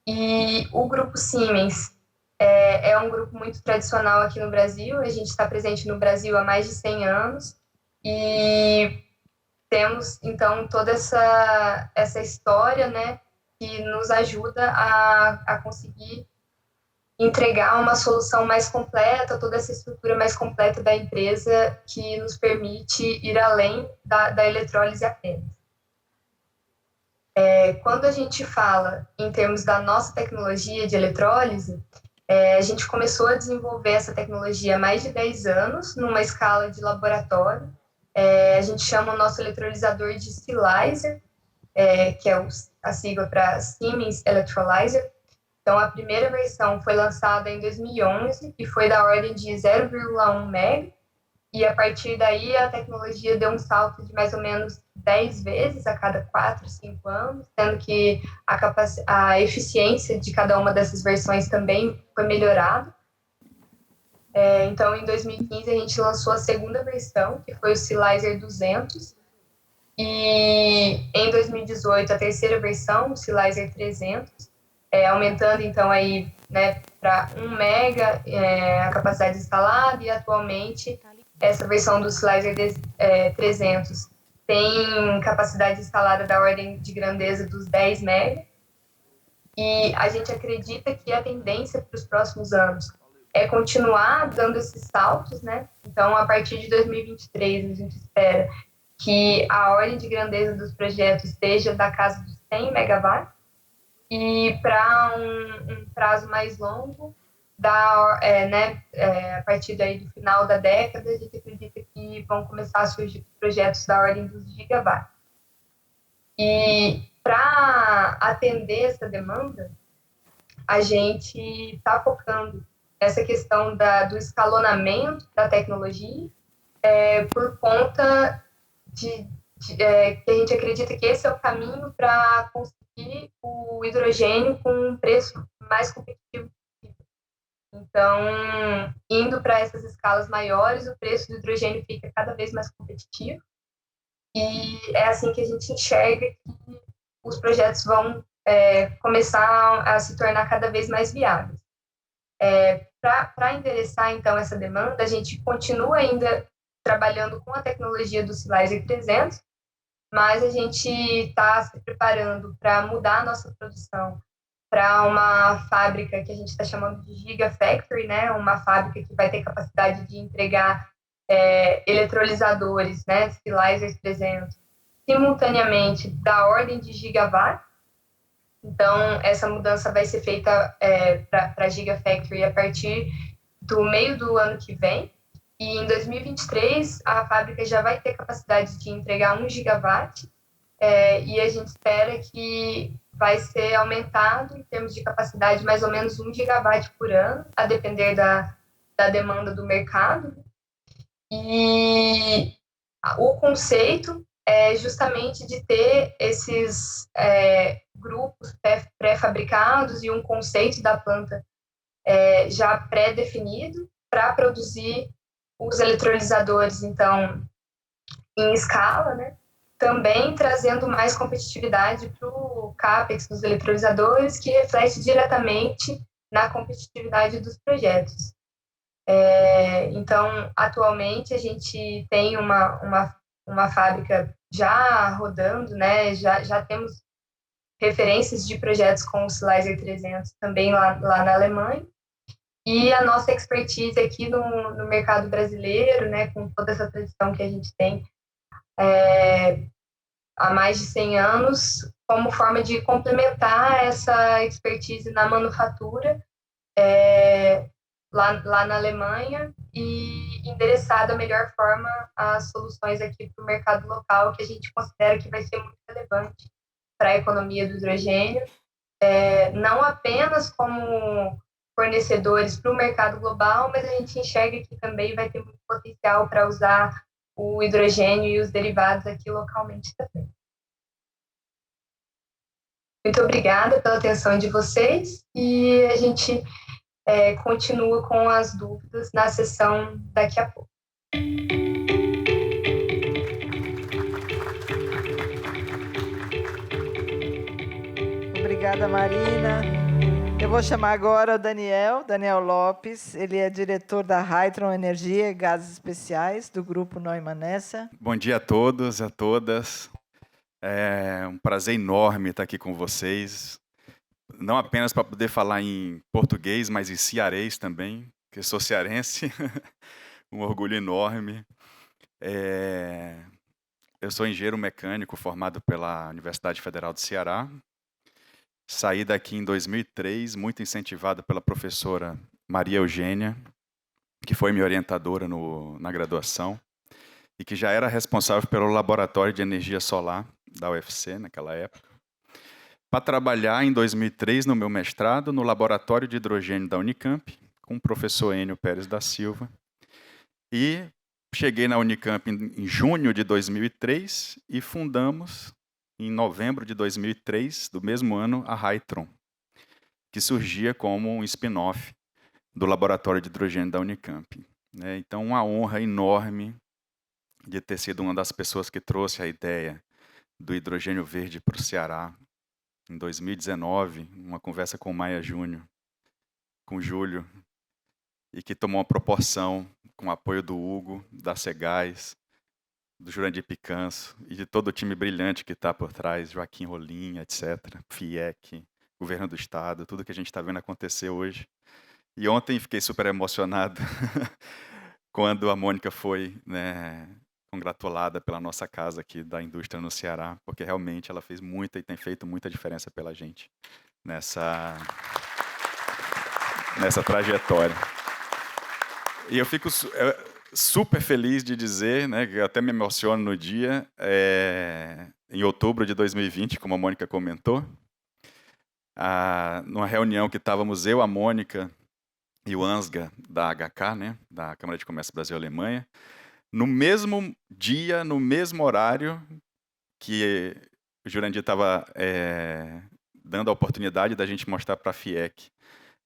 E o grupo Siemens é um grupo muito tradicional aqui no Brasil. A gente está presente no Brasil há mais de 100 anos e temos, então, toda essa história, né, que nos ajuda a conseguir entregar uma solução mais completa, toda essa estrutura mais completa da empresa que nos permite ir além da eletrólise apenas. Quando a gente fala em termos da nossa tecnologia de eletrólise, a gente começou a desenvolver essa tecnologia há mais de 10 anos, numa escala de laboratório. A gente chama o nosso eletrolisador de Silyzer, que é a sigla para Siemens Electrolyzer. Então, a primeira versão foi lançada em 2011 e foi da ordem de 0,1 MeV, e a partir daí a tecnologia deu um salto de mais ou menos 10 vezes a cada 4, 5 anos, sendo que a eficiência de cada uma dessas versões também foi melhorada. Então, em 2015, a gente lançou a segunda versão, que foi o Silyzer 200, e em 2018, a terceira versão, o Silyzer 300, aumentando, então, aí, né, para 1 mega a capacidade instalada, e atualmente essa versão do Silyzer 300 tem capacidade instalada da ordem de grandeza dos 10 mega, e a gente acredita que a tendência para os próximos anos é continuar dando esses saltos, né? Então, a partir de 2023, a gente espera que a ordem de grandeza dos projetos esteja da casa dos 100 megawatts, e para um prazo mais longo, a partir daí do final da década, a gente acredita que vão começar a surgir projetos da ordem dos gigawatts. E para atender essa demanda, a gente está focando nessa questão do escalonamento da tecnologia, por conta que a gente acredita que esse é o caminho para conseguir o hidrogênio com um preço mais competitivo possível. Então, indo para essas escalas maiores, o preço do hidrogênio fica cada vez mais competitivo, e é assim que a gente enxerga que os projetos vão começar a se tornar cada vez mais viáveis. Para endereçar, então, essa demanda, a gente continua ainda trabalhando com a tecnologia do Silyzer 300, mas a gente está se preparando para mudar a nossa produção para uma fábrica que a gente está chamando de Gigafactory, né? Uma fábrica que vai ter capacidade de entregar eletrolisadores, né? Silyzer 300, simultaneamente da ordem de gigawatt. Então, essa mudança vai ser feita para a Gigafactory a partir do meio do ano que vem. E em 2023, a fábrica já vai ter capacidade de entregar 1 gigawatt, e a gente espera que vai ser aumentado em termos de capacidade mais ou menos 1 gigawatt por ano, a depender da demanda do mercado. E o conceito é justamente de ter esses grupos pré-fabricados e um conceito da planta já pré-definido para produzir os eletrolisadores, então, em escala, né? Também trazendo mais competitividade para o CAPEX dos eletrolisadores, que reflete diretamente na competitividade dos projetos. Então, atualmente, a gente tem uma fábrica já rodando, né? Já temos referências de projetos com o Silyzer 300 também lá na Alemanha. E a nossa expertise aqui no mercado brasileiro, né, com toda essa tradição que a gente tem há mais de 100 anos, como forma de complementar essa expertise na manufatura, lá na Alemanha e endereçar da melhor forma as soluções aqui para o mercado local, que a gente considera que vai ser muito relevante para a economia do hidrogênio, não apenas como fornecedores para o mercado global, mas a gente enxerga que também vai ter muito potencial para usar o hidrogênio e os derivados aqui localmente também. Muito obrigada pela atenção de vocês e a gente continua com as dúvidas na sessão daqui a pouco. Obrigada, Marina. Eu vou chamar agora o Daniel Lopes. Ele é diretor da Hytron Energia e Gases Especiais, do Grupo Neumann Essa. Bom dia a todos e a todas. É um prazer enorme estar aqui com vocês. Não apenas para poder falar em português, mas em cearês também, que eu sou cearense. Um orgulho enorme. Eu sou engenheiro mecânico formado pela Universidade Federal do Ceará. Saí daqui em 2003, muito incentivado pela professora Maria Eugênia, que foi minha orientadora na graduação, e que já era responsável pelo Laboratório de Energia Solar da UFC, naquela época, para trabalhar em 2003 no meu mestrado no Laboratório de Hidrogênio da Unicamp, com o professor Enio Pérez da Silva. E cheguei na Unicamp em junho de 2003 e fundamos, em novembro de 2003, do mesmo ano, a Hytron, que surgia como um spin-off do Laboratório de Hidrogênio da Unicamp. Então, uma honra enorme de ter sido uma das pessoas que trouxe a ideia do hidrogênio verde para o Ceará, em 2019, uma conversa com o Maia Júnior, com o Júlio, e que tomou uma proporção com o apoio do Hugo, da Cegás, do Jurandir Picanço e de todo o time brilhante que está por trás, Joaquim Rolim, etc., FIEC, Governo do Estado, tudo que a gente está vendo acontecer hoje. E ontem fiquei super emocionado quando a Mônica foi congratulada pela nossa casa aqui da indústria no Ceará, porque realmente ela fez muita e tem feito muita diferença pela gente nessa trajetória. E eu fico super feliz de dizer, que eu até me emociono no dia, em outubro de 2020, como a Mônica comentou, numa reunião que estávamos eu, a Mônica e o Ansgar da HK, da Câmara de Comércio Brasil-Alemanha, no mesmo dia, no mesmo horário que o Jurandir estava dando a oportunidade da gente mostrar para a FIEC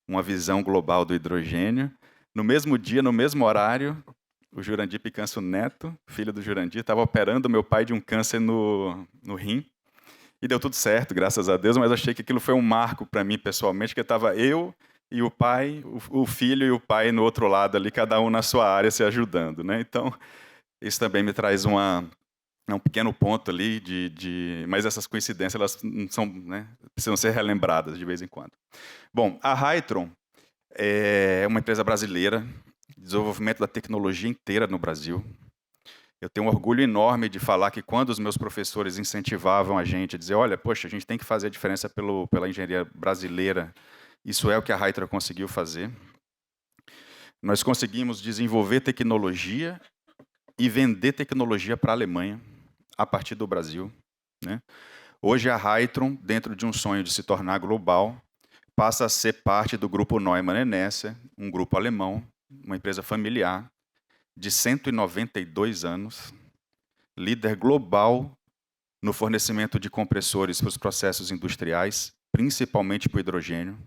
uma visão global do hidrogênio. No mesmo dia, no mesmo horário, o Jurandir Picanço Neto, filho do Jurandir, estava operando meu pai de um câncer no rim. E deu tudo certo, graças a Deus, mas achei que aquilo foi um marco para mim pessoalmente, que estava eu e o pai, o filho e o pai no outro lado ali, cada um na sua área se ajudando. Então, isso também me traz um pequeno ponto ali, mas essas coincidências elas não são, precisam ser relembradas de vez em quando. Bom, a Hytron é uma empresa brasileira, desenvolvimento da tecnologia inteira no Brasil. Eu tenho um orgulho enorme de falar que quando os meus professores incentivavam a gente a dizer, olha, poxa, a gente tem que fazer a diferença pela engenharia brasileira, isso é o que a Hytron conseguiu fazer. Nós conseguimos desenvolver tecnologia e vender tecnologia para a Alemanha, a partir do Brasil. Hoje a Hytron, dentro de um sonho de se tornar global, passa a ser parte do grupo Neumann Essa, um grupo alemão, uma empresa familiar, de 192 anos, líder global no fornecimento de compressores para os processos industriais, principalmente para o hidrogênio.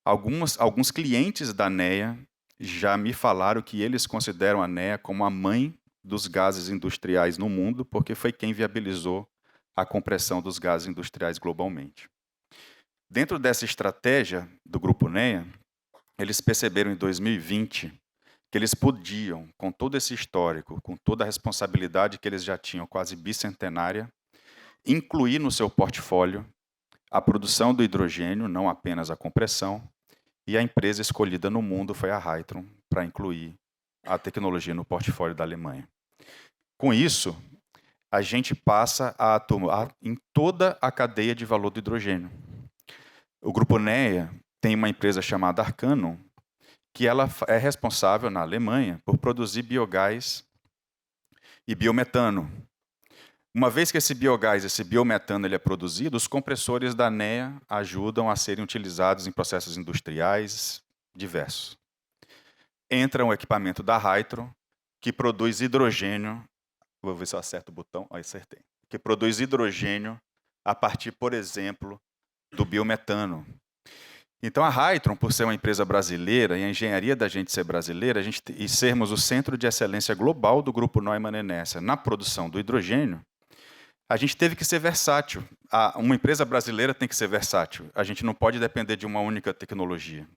Alguns clientes da NEA já me falaram que eles consideram a NEA como a mãe dos gases industriais no mundo, porque foi quem viabilizou a compressão dos gases industriais globalmente. Dentro dessa estratégia do Grupo NEA, eles perceberam em 2020 que eles podiam, com todo esse histórico, com toda a responsabilidade que eles já tinham, quase bicentenária, incluir no seu portfólio a produção do hidrogênio, não apenas a compressão, e a empresa escolhida no mundo foi a Hytron, para incluir a tecnologia no portfólio da Alemanha. Com isso, a gente passa a atuar em toda a cadeia de valor do hidrogênio. O Grupo NEA tem uma empresa chamada Arcanum, que ela é responsável, na Alemanha, por produzir biogás e biometano. Uma vez que esse biogás, esse biometano, ele é produzido, os compressores da ANEA ajudam a serem utilizados em processos industriais diversos. Entra um equipamento da Hytron, que produz hidrogênio, vou ver se eu acerto o botão, acertei, que produz hidrogênio a partir, por exemplo, do biometano. Então, a Hytron, por ser uma empresa brasileira, e a engenharia da gente ser brasileira, e sermos o centro de excelência global do Grupo Neumann Enersa na produção do hidrogênio, a gente teve que ser versátil. Uma empresa brasileira tem que ser versátil. A gente não pode depender de uma única tecnologia.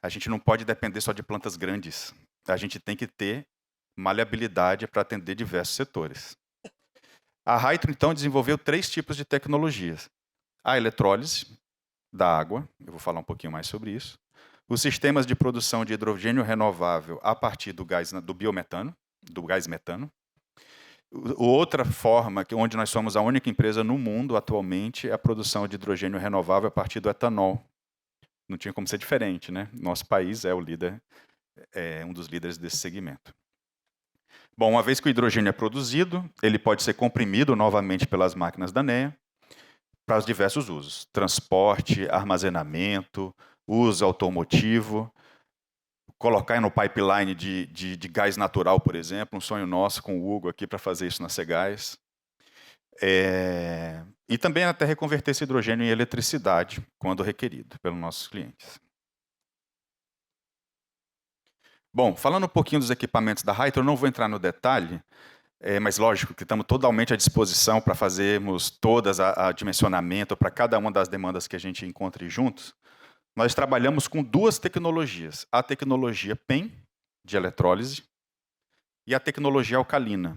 A gente não pode depender só de plantas grandes. A gente tem que ter maleabilidade para atender diversos setores. A Hytron, então, desenvolveu 3 tipos de tecnologias. A eletrólise da água, eu vou falar um pouquinho mais sobre isso. Os sistemas de produção de hidrogênio renovável a partir do biometano, do gás metano. Outra forma, onde nós somos a única empresa no mundo atualmente, é a produção de hidrogênio renovável a partir do etanol. Não tinha como ser diferente, né? Nosso país é o líder, é um dos líderes desse segmento. Bom, uma vez que o hidrogênio é produzido, ele pode ser comprimido novamente pelas máquinas da ANEA para os diversos usos. Transporte, armazenamento, uso automotivo, colocar no pipeline de gás natural, por exemplo, um sonho nosso com o Hugo aqui para fazer isso na Cegás. E também até reconverter esse hidrogênio em eletricidade, quando requerido pelos nossos clientes. Bom, falando um pouquinho dos equipamentos da Hytron, eu não vou entrar no detalhe, mas lógico que estamos totalmente à disposição para fazermos todas a dimensionamento para cada uma das demandas que a gente encontre juntos. Nós trabalhamos com 2 tecnologias, a tecnologia PEM, de eletrólise, e a tecnologia alcalina.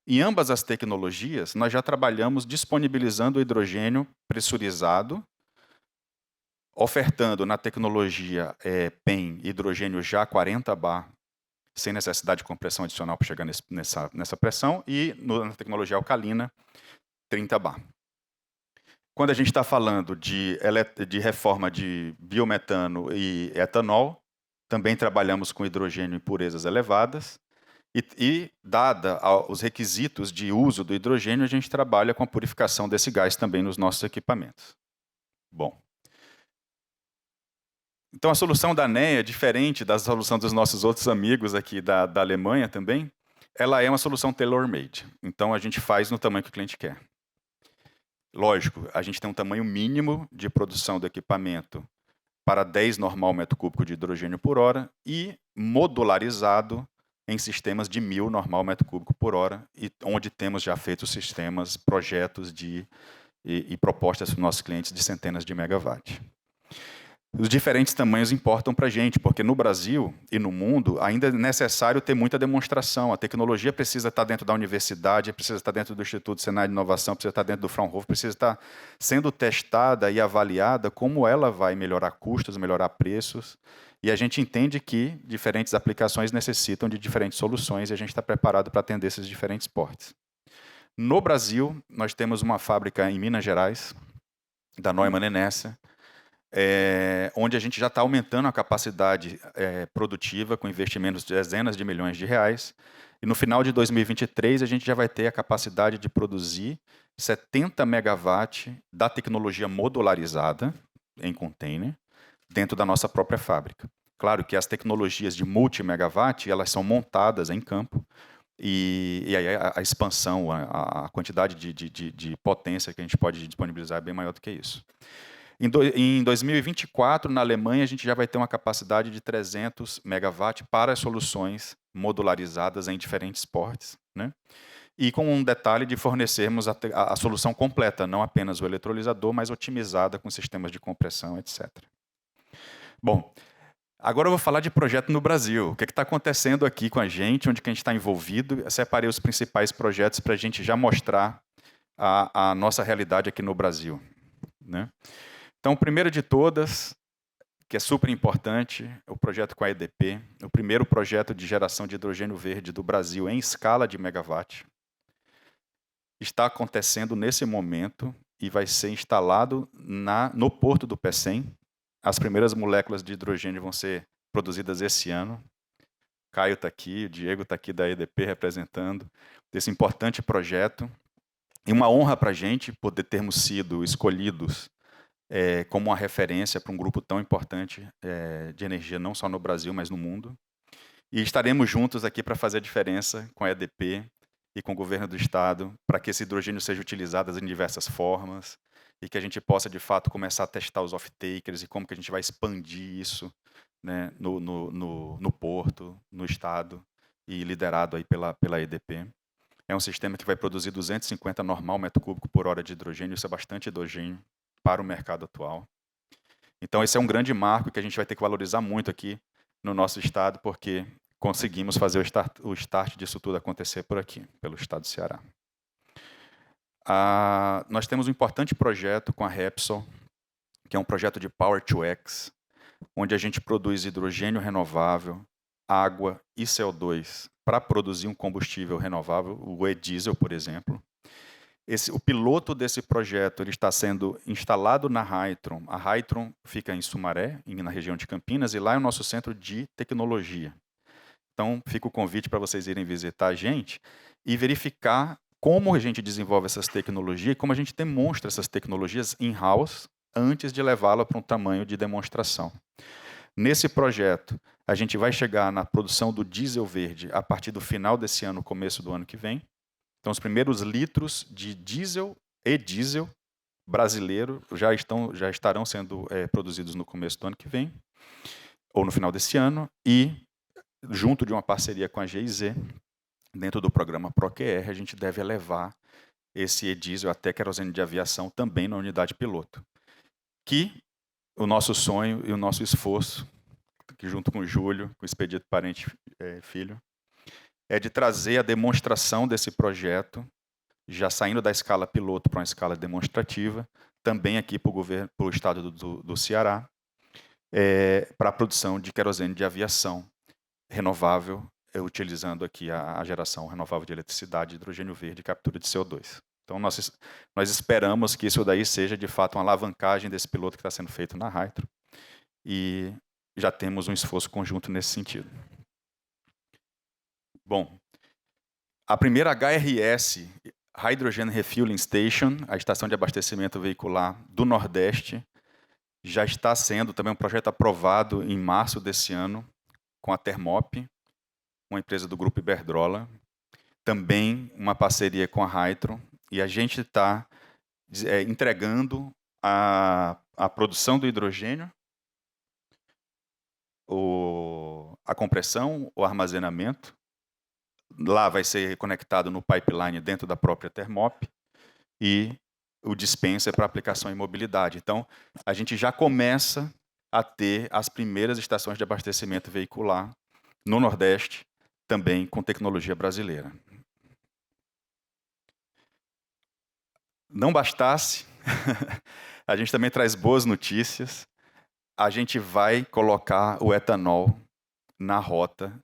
Em ambas as tecnologias, nós já trabalhamos disponibilizando o hidrogênio pressurizado, ofertando na tecnologia PEM hidrogênio já 40 bar, sem necessidade de compressão adicional para chegar nessa pressão, e na tecnologia alcalina, 30 bar. Quando a gente está falando de reforma de biometano e etanol, também trabalhamos com hidrogênio em purezas elevadas, e dada os requisitos de uso do hidrogênio, a gente trabalha com a purificação desse gás também nos nossos equipamentos. Bom. Então, a solução da ANEA, diferente da solução dos nossos outros amigos aqui da Alemanha também, ela é uma solução tailor-made. Então, a gente faz no tamanho que o cliente quer. Lógico, a gente tem um tamanho mínimo de produção do equipamento para 10 normal metro cúbico de hidrogênio por hora e modularizado em sistemas de 1000 normal metro cúbico por hora, e onde temos já feito sistemas, projetos e propostas para os nossos clientes de centenas de megawatt. Os diferentes tamanhos importam para a gente, porque no Brasil e no mundo ainda é necessário ter muita demonstração. A tecnologia precisa estar dentro da universidade, precisa estar dentro do Instituto Senai de Inovação, precisa estar dentro do Fraunhofer, precisa estar sendo testada e avaliada como ela vai melhorar custos, melhorar preços. E a gente entende que diferentes aplicações necessitam de diferentes soluções e a gente está preparado para atender esses diferentes portes. No Brasil, nós temos uma fábrica em Minas Gerais, da Neumann Enersa, onde a gente já está aumentando a capacidade produtiva com investimentos de dezenas de milhões de reais. E no final de 2023, a gente já vai ter a capacidade de produzir 70 megawatt da tecnologia modularizada em container dentro da nossa própria fábrica. Claro que as tecnologias de multi-megawatt, elas são montadas em campo, e aí a expansão, a quantidade de potência que a gente pode disponibilizar é bem maior do que isso. Em 2024, na Alemanha, a gente já vai ter uma capacidade de 300 megawatt para as soluções modularizadas em diferentes portes, né? E com um detalhe de fornecermos a solução completa, não apenas o eletrolisador, mas otimizada com sistemas de compressão, etc. Bom, agora eu vou falar de projeto no Brasil. O que está acontecendo aqui com a gente, onde que a gente está envolvido. Eu separei os principais projetos para a gente já mostrar a nossa realidade aqui no Brasil, né? Então, o primeiro de todas, que é super importante, é o projeto com a EDP, o primeiro projeto de geração de hidrogênio verde do Brasil em escala de megawatt. Está acontecendo nesse momento e vai ser instalado no porto do Pecém. As primeiras moléculas de hidrogênio vão ser produzidas esse ano. Caio está aqui, o Diego está aqui da EDP representando desse importante projeto. E uma honra para a gente poder termos sido escolhidos como uma referência para um grupo tão importante de energia, não só no Brasil, mas no mundo. E estaremos juntos aqui para fazer a diferença com a EDP e com o governo do Estado, para que esse hidrogênio seja utilizado em diversas formas e que a gente possa, de fato, começar a testar os off-takers e como que a gente vai expandir isso, né, no porto, no Estado, e liderado aí pela EDP. É um sistema que vai produzir 250 normal metro cúbico por hora de hidrogênio, isso é bastante hidrogênio para o mercado atual. Então, esse é um grande marco que a gente vai ter que valorizar muito aqui no nosso Estado, porque conseguimos fazer o start disso tudo acontecer por aqui, pelo Estado do Ceará. Nós temos um importante projeto com a Repsol, que é um projeto de Power to X, onde a gente produz hidrogênio renovável, água e CO2 para produzir um combustível renovável, o e-diesel, por exemplo. O piloto desse projeto ele está sendo instalado na Hytron. A Hytron fica em Sumaré, na região de Campinas, e lá é o nosso centro de tecnologia. Então, fica o convite para vocês irem visitar a gente e verificar como a gente desenvolve essas tecnologias e como a gente demonstra essas tecnologias in-house antes de levá-la para um tamanho de demonstração. Nesse projeto, a gente vai chegar na produção do diesel verde a partir do final desse ano, começo do ano que vem. Então, os primeiros litros de diesel e diesel brasileiro já estarão sendo produzidos no começo do ano que vem, ou no final desse ano, e junto de uma parceria com a GIZ, dentro do programa ProQR, a gente deve elevar esse e-diesel até querosene de aviação também na unidade piloto. Que o nosso sonho e o nosso esforço, que junto com o Júlio, com o Expedito Parente Filho, é de trazer a demonstração desse projeto, já saindo da escala piloto para uma escala demonstrativa, também aqui para o estado do Ceará, para a produção de querosene de aviação renovável, utilizando aqui a geração renovável de eletricidade, hidrogênio verde e captura de CO2. Então, nós esperamos que isso daí seja, de fato, uma alavancagem desse piloto que está sendo feito na Hytron, e já temos um esforço conjunto nesse sentido. Bom, a primeira HRS, Hydrogen Refueling Station, a estação de abastecimento veicular do Nordeste, já está sendo também um projeto aprovado em março desse ano, com a Termop, uma empresa do Grupo Iberdrola, também uma parceria com a Hytron, e a gente está entregando a produção do hidrogênio, a compressão, o armazenamento. Lá vai ser conectado no pipeline dentro da própria Termop, e o dispenser para aplicação em mobilidade. Então, a gente já começa a ter as primeiras estações de abastecimento veicular no Nordeste, também com tecnologia brasileira. Não bastasse, a gente também traz boas notícias. A gente vai colocar o etanol na rota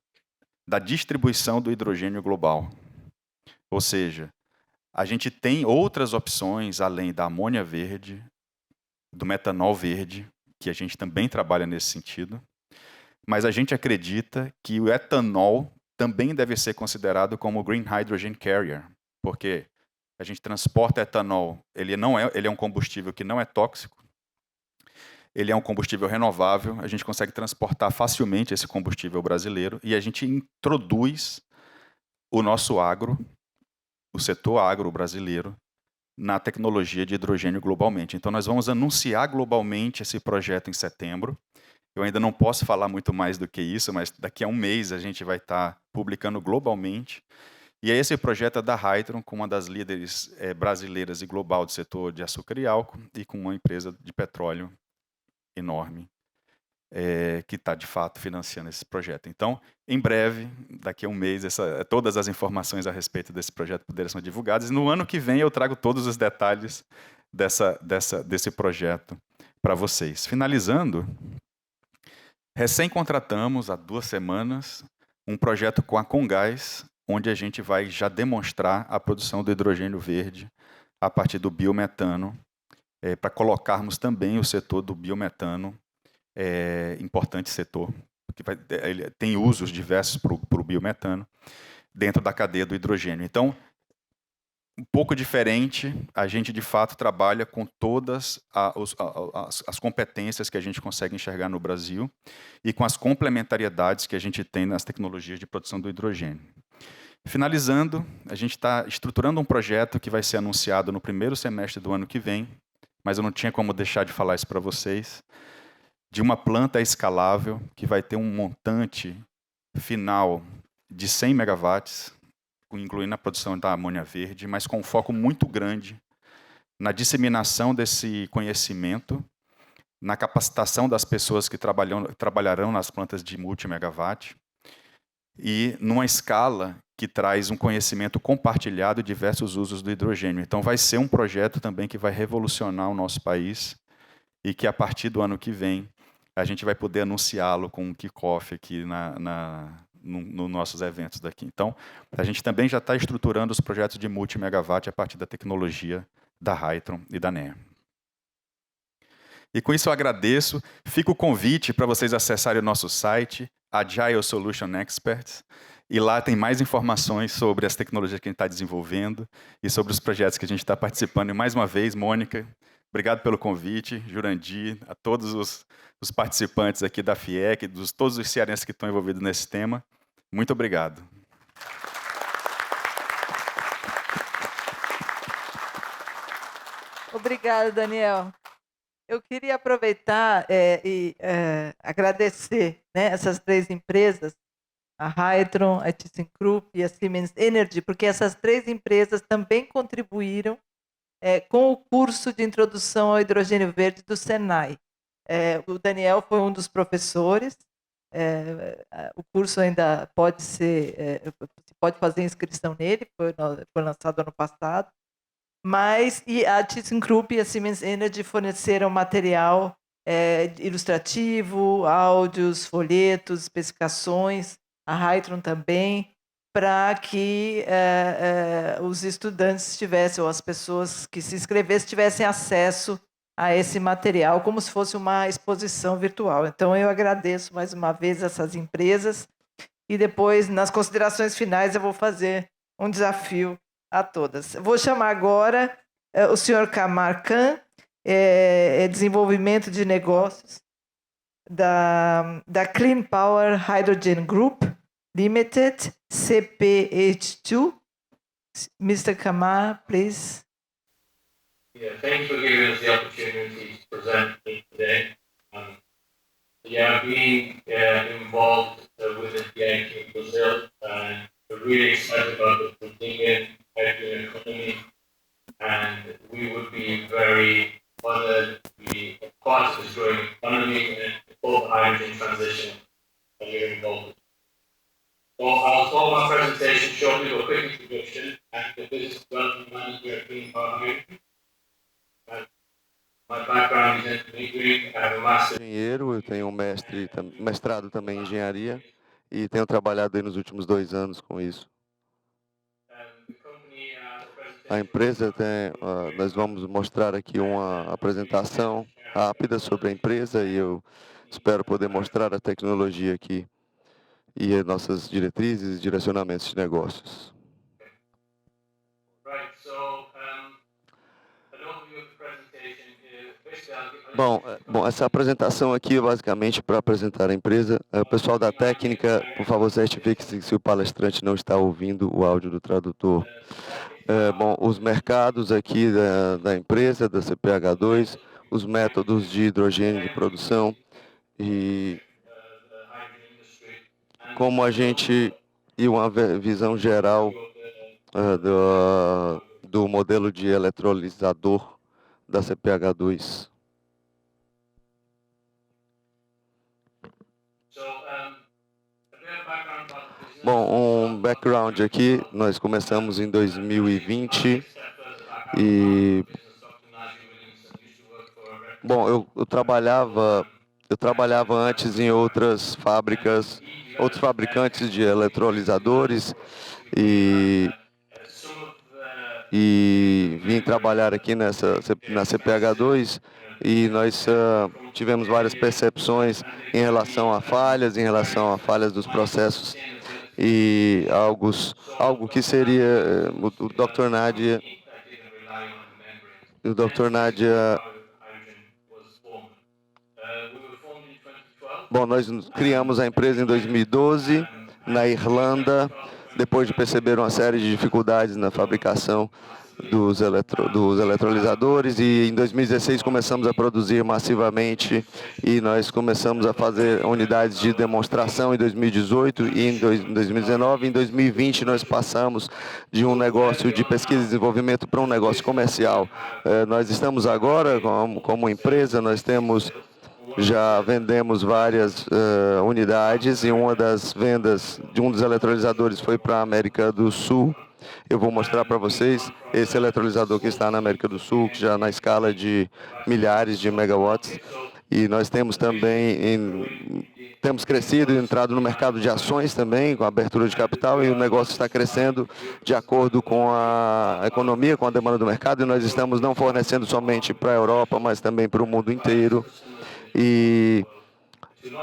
da distribuição do hidrogênio global. Ou seja, a gente tem outras opções além da amônia verde, do metanol verde, que a gente também trabalha nesse sentido, mas a gente acredita que o etanol também deve ser considerado como Green Hydrogen Carrier, porque a gente transporta etanol, ele é um combustível que não é tóxico, ele é um combustível renovável, a gente consegue transportar facilmente esse combustível brasileiro e a gente introduz o nosso agro, o setor agro brasileiro, na tecnologia de hidrogênio globalmente. Então, nós vamos anunciar globalmente esse projeto em setembro. Eu ainda não posso falar muito mais do que isso, mas daqui a um mês a gente vai estar publicando globalmente. E esse projeto é da Hytron, com uma das líderes brasileiras e global do setor de açúcar e álcool, e com uma empresa de petróleo enorme, que está, de fato, financiando esse projeto. Então, em breve, daqui a um mês, todas as informações a respeito desse projeto poderão ser divulgadas. E no ano que vem eu trago todos os detalhes desse projeto para vocês. Finalizando, recém-contratamos, há 2 semanas, um projeto com a Comgás, onde a gente vai já demonstrar a produção do hidrogênio verde a partir do biometano, para colocarmos também o setor do biometano, importante setor, ele tem usos diversos para o biometano dentro da cadeia do hidrogênio. Então, um pouco diferente, a gente de fato trabalha com todas as competências que a gente consegue enxergar no Brasil e com as complementariedades que a gente tem nas tecnologias de produção do hidrogênio. Finalizando, a gente está estruturando um projeto que vai ser anunciado no primeiro semestre do ano que vem, mas eu não tinha como deixar de falar isso para vocês, de uma planta escalável que vai ter um montante final de 100 megawatts, incluindo a produção da amônia verde, mas com um foco muito grande na disseminação desse conhecimento, na capacitação das pessoas que trabalharão nas plantas de multimegawatt e numa escala que traz um conhecimento compartilhado de diversos usos do hidrogênio. Então, vai ser um projeto também que vai revolucionar o nosso país e que, a partir do ano que vem, a gente vai poder anunciá-lo com um kick-off aqui nos nossos eventos daqui. Então, a gente também já está estruturando os projetos de multimegawatt a partir da tecnologia da Hytron e da NEA. E com isso eu agradeço. Fica o convite para vocês acessarem o nosso site, Agile Solution Experts, e lá tem mais informações sobre as tecnologias que a gente está desenvolvendo e sobre os projetos que a gente está participando. E mais uma vez, Mônica, obrigado pelo convite, Jurandir, a todos os participantes aqui da FIEC, todos os cearenses que estão envolvidos nesse tema. Muito obrigado. Obrigada, Daniel. Eu queria aproveitar e agradecer, né, essas 3 empresas, a Hytron, a ThyssenKrupp e a Siemens Energy, porque essas 3 empresas também contribuíram com o curso de introdução ao hidrogênio verde do Senai. O Daniel foi um dos professores. O curso ainda pode fazer inscrição nele, foi lançado ano passado. Mas a ThyssenKrupp e a Siemens Energy forneceram material ilustrativo, áudios, folhetos, especificações, a Hytron também, para que os estudantes tivessem, ou as pessoas que se inscrevessem, tivessem acesso a esse material, como se fosse uma exposição virtual. Então, eu agradeço mais uma vez essas empresas, e depois, nas considerações finais, eu vou fazer um desafio a todas. Vou chamar agora o senhor Kamar Khan, desenvolvimento de negócios da Clean Power Hydrogen Group Limited, CPH2. Mr. Kamar, please. Yeah, thanks for giving us the opportunity to present here today. Being involved with the FIEC in Brazil, we're really excited about the Brazilian hydrogen economy, and we would be very honored to be a part of this growing economy and for the hydrogen transition that we're involved with. So I'll start my presentation shortly with a quick introduction and the business development manager at Clean Power Hydrogen. My background is engineering. I have a master's. Engenheiro, eu tenho mestrado também em engenharia e tenho trabalhado aí nos últimos 2 anos com isso. A empresa nós vamos mostrar aqui uma apresentação rápida sobre a empresa e eu espero poder mostrar a tecnologia aqui e as nossas diretrizes e direcionamentos de negócios. Bom, essa apresentação aqui é basicamente para apresentar a empresa. O pessoal da técnica, por favor, certifique se o palestrante não está ouvindo o áudio do tradutor. Os mercados aqui da empresa, da CPH2, os métodos de hidrogênio de produção e como a gente e uma visão geral do modelo de eletrolisador da CPH2. Bom, um background aqui, nós começamos em 2020 e bom, eu trabalhava antes em outras fábricas, outros fabricantes de eletrolisadores e vim trabalhar aqui na CPH2 e nós tivemos várias percepções em relação a falhas dos processos e algo que seria o Dr. Nadia. O Dr. Nadia. Bom, nós criamos a empresa em 2012 na Irlanda, depois de perceber uma série de dificuldades na fabricação dos eletrolisadores, e em 2016 começamos a produzir massivamente e nós começamos a fazer unidades de demonstração em 2018 e em 2019. Em 2020 nós passamos de um negócio de pesquisa e desenvolvimento para um negócio comercial. Nós estamos agora, como empresa, já vendemos várias unidades, e uma das vendas de um dos eletrolisadores foi para a América do Sul. Eu vou mostrar para vocês esse eletrolisador que está na América do Sul, que já na escala de milhares de megawatts. E nós temos também, temos crescido e entrado no mercado de ações também, com a abertura de capital, e o negócio está crescendo de acordo com a economia, com a demanda do mercado, e nós estamos não fornecendo somente para a Europa, mas também para o mundo inteiro. E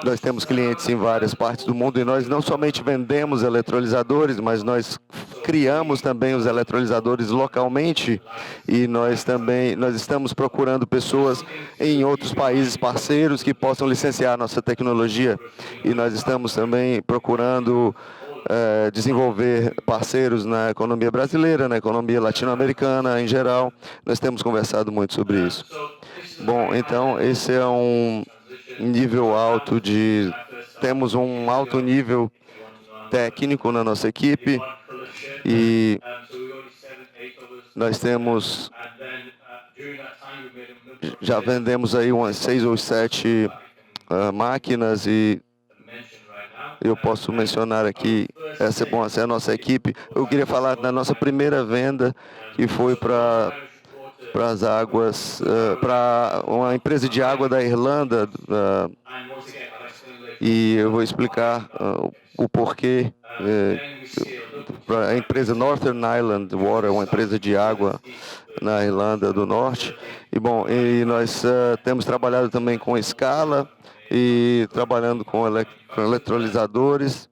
nós temos clientes em várias partes do mundo, e nós não somente vendemos eletrolisadores, mas nós criamos também os eletrolisadores localmente, e nós estamos procurando pessoas em outros países parceiros que possam licenciar nossa tecnologia, e nós estamos também procurando desenvolver parceiros na economia brasileira, na economia latino-americana em geral. Nós temos conversado muito sobre isso. Bom, então esse é um nível alto temos um alto nível técnico na nossa equipe, e nós já vendemos aí umas 6 ou 7 máquinas, e eu posso mencionar aqui, essa é a nossa equipe. Eu queria falar da nossa primeira venda, que foi para as águas, para uma empresa de água da Irlanda, e eu vou explicar o porquê. Para a empresa Northern Ireland Water, uma empresa de água na Irlanda do Norte. E nós temos trabalhado também com escala e trabalhando com eletrolisadores.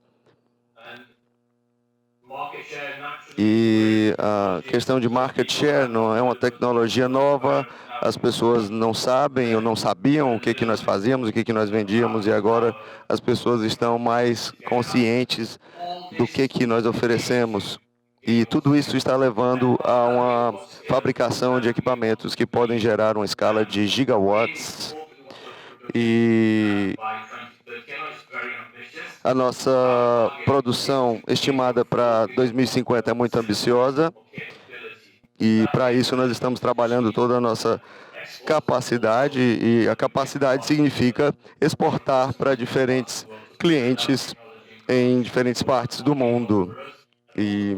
E a questão de market share não é uma tecnologia nova, as pessoas não sabem ou não sabiam o que nós fazíamos, o que nós vendíamos, e agora as pessoas estão mais conscientes do que nós oferecemos. E tudo isso está levando a uma fabricação de equipamentos que podem gerar uma escala de gigawatts. E a nossa produção estimada para 2050 é muito ambiciosa, e para isso nós estamos trabalhando toda a nossa capacidade, e a capacidade significa exportar para diferentes clientes em diferentes partes do mundo, e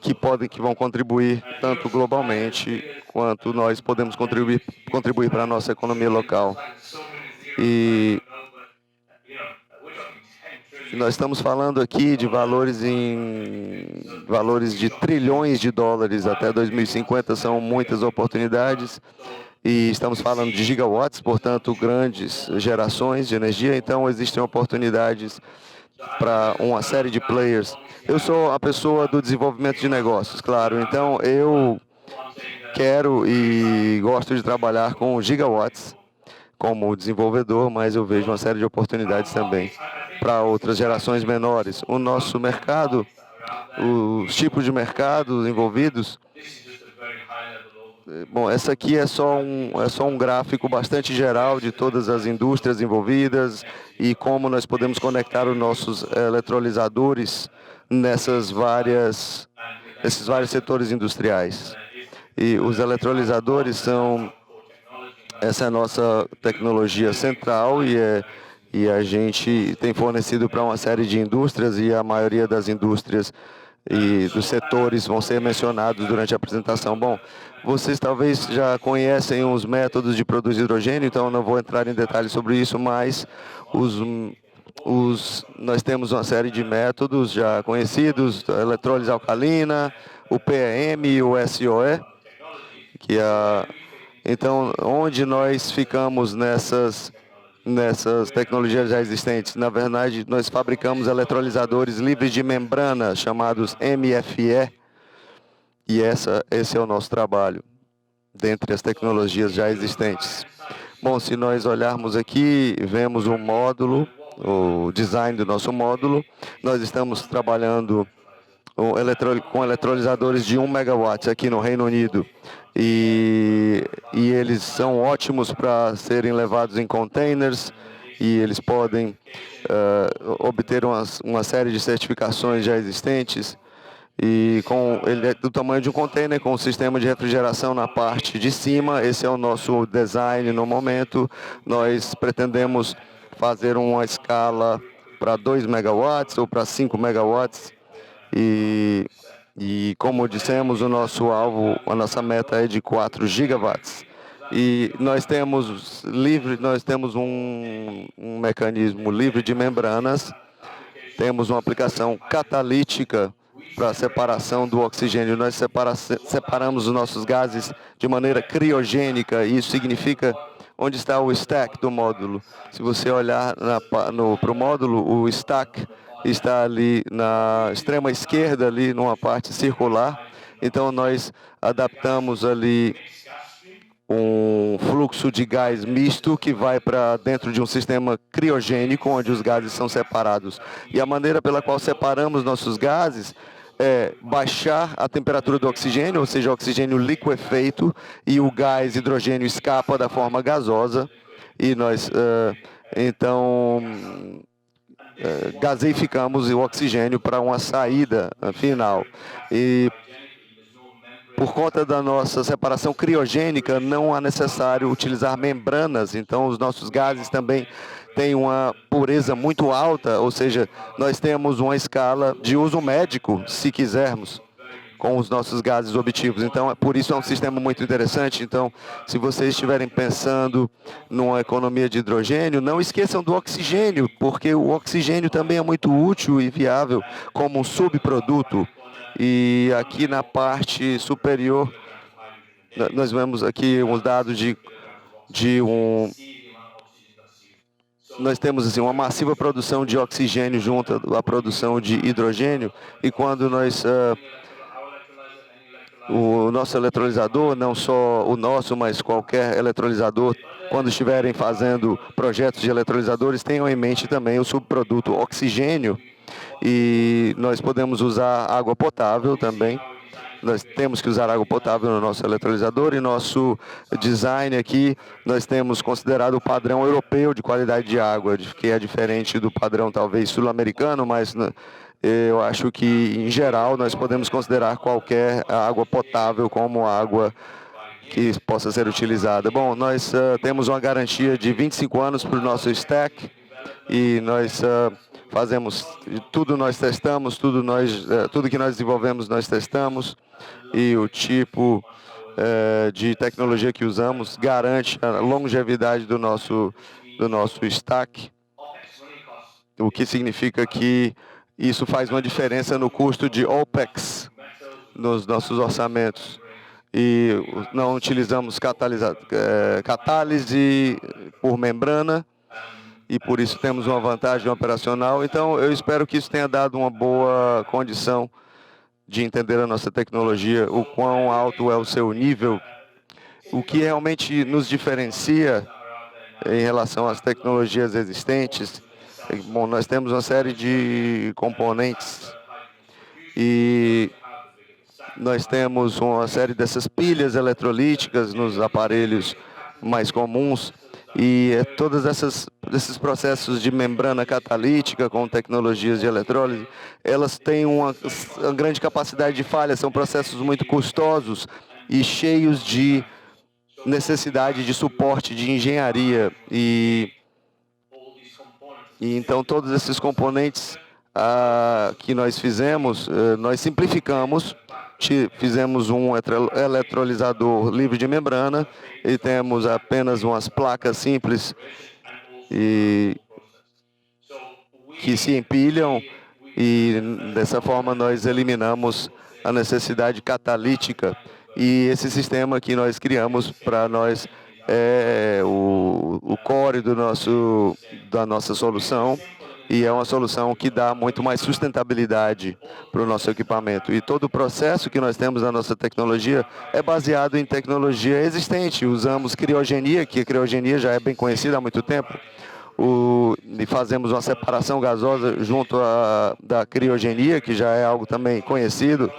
que vão contribuir tanto globalmente quanto nós podemos contribuir para a nossa economia local. E nós estamos falando aqui de valores de trilhões de dólares até 2050, são muitas oportunidades, e estamos falando de gigawatts, portanto, grandes gerações de energia, então existem oportunidades para uma série de players. Eu sou a pessoa do desenvolvimento de negócios, claro, então eu quero e gosto de trabalhar com gigawatts como desenvolvedor, mas eu vejo uma série de oportunidades também para outras gerações menores. O nosso mercado, os tipos de mercados envolvidos. Bom, essa aqui é só um gráfico bastante geral de todas as indústrias envolvidas e como nós podemos conectar os nossos eletrolisadores nesses vários setores industriais. E os eletrolisadores essa é a nossa tecnologia central, e a gente tem fornecido para uma série de indústrias, e a maioria das indústrias e dos setores vão ser mencionados durante a apresentação. Bom, vocês talvez já conhecem os métodos de produzir hidrogênio, então eu não vou entrar em detalhes sobre isso, mas nós temos uma série de métodos já conhecidos, a eletrólise alcalina, o PEM e o SOE, que Então, onde nós ficamos nessas tecnologias já existentes? Na verdade, nós fabricamos eletrolisadores livres de membrana, chamados MFE, e esse é o nosso trabalho, dentre as tecnologias já existentes. Bom, se nós olharmos aqui, vemos o módulo, o design do nosso módulo. Nós estamos trabalhando com eletrolisadores de 1 megawatt aqui no Reino Unido. E eles são ótimos para serem levados em containers, e eles podem obter uma série de certificações já existentes. E ele é do tamanho de um container, com um sistema de refrigeração na parte de cima. Esse é o nosso design no momento. Nós pretendemos fazer uma escala para 2 megawatts ou para 5 megawatts. E como dissemos, o nosso alvo, a nossa meta é de 4 gigawatts. E nós temos um mecanismo livre de membranas. Temos uma aplicação catalítica para a separação do oxigênio. Nós separamos os nossos gases de maneira criogênica, e isso significa onde está o stack do módulo. Se você olhar para o módulo, o stack está ali na extrema esquerda, ali numa parte circular. Então, nós adaptamos ali um fluxo de gás misto que vai para dentro de um sistema criogênico, onde os gases são separados. E a maneira pela qual separamos nossos gases é baixar a temperatura do oxigênio, ou seja, o oxigênio liquefeito, e o gás hidrogênio escapa da forma gasosa, e nós, gaseificamos o oxigênio para uma saída final. E por conta da nossa separação criogênica, não é necessário utilizar membranas, então os nossos gases também têm uma pureza muito alta, ou seja, nós temos uma escala de uso médico, se quisermos, com os nossos gases obtivos. Então, por isso é um sistema muito interessante. Então, se vocês estiverem pensando numa economia de hidrogênio, não esqueçam do oxigênio, porque o oxigênio também é muito útil e viável como um subproduto. E aqui na parte superior, nós vemos aqui uns dados nós temos assim uma massiva produção de oxigênio junto à produção de hidrogênio, e quando o nosso eletrolisador, não só o nosso, mas qualquer eletrolisador, quando estiverem fazendo projetos de eletrolisadores, tenham em mente também o subproduto oxigênio. E nós podemos usar água potável também. Nós temos que usar água potável no nosso eletrolisador, e nosso design aqui, nós temos considerado o padrão europeu de qualidade de água, que é diferente do padrão talvez sul-americano, mas eu acho que, em geral, nós podemos considerar qualquer água potável como água que possa ser utilizada. Bom, nós temos uma garantia de 25 anos para o nosso stack, e nós fazemos tudo, nós testamos, tudo que nós desenvolvemos nós testamos, e o tipo de tecnologia que usamos garante a longevidade do nosso stack, o que significa que isso faz uma diferença no custo de OPEX nos nossos orçamentos. E não utilizamos catálise por membrana, e por isso temos uma vantagem operacional. Então, eu espero que isso tenha dado uma boa condição de entender a nossa tecnologia, o quão alto é o seu nível, o que realmente nos diferencia em relação às tecnologias existentes. Bom, nós temos uma série de componentes, e nós temos uma série dessas pilhas eletrolíticas nos aparelhos mais comuns, e todos esses processos de membrana catalítica com tecnologias de eletrólise, elas têm uma grande capacidade de falha, são processos muito custosos e cheios de necessidade de suporte de engenharia. E então todos esses componentes que nós fizemos, nós simplificamos. Fizemos um eletrolisador livre de membrana, e temos apenas umas placas simples que se empilham, e dessa forma nós eliminamos a necessidade catalítica. E esse sistema que nós criamos para nós é o core da nossa solução, e é uma solução que dá muito mais sustentabilidade para o nosso equipamento. E todo o processo que nós temos na nossa tecnologia é baseado em tecnologia existente. Usamos criogenia, que a criogenia já é bem conhecida há muito tempo. E fazemos uma separação gasosa junto da criogenia, que já é algo também conhecido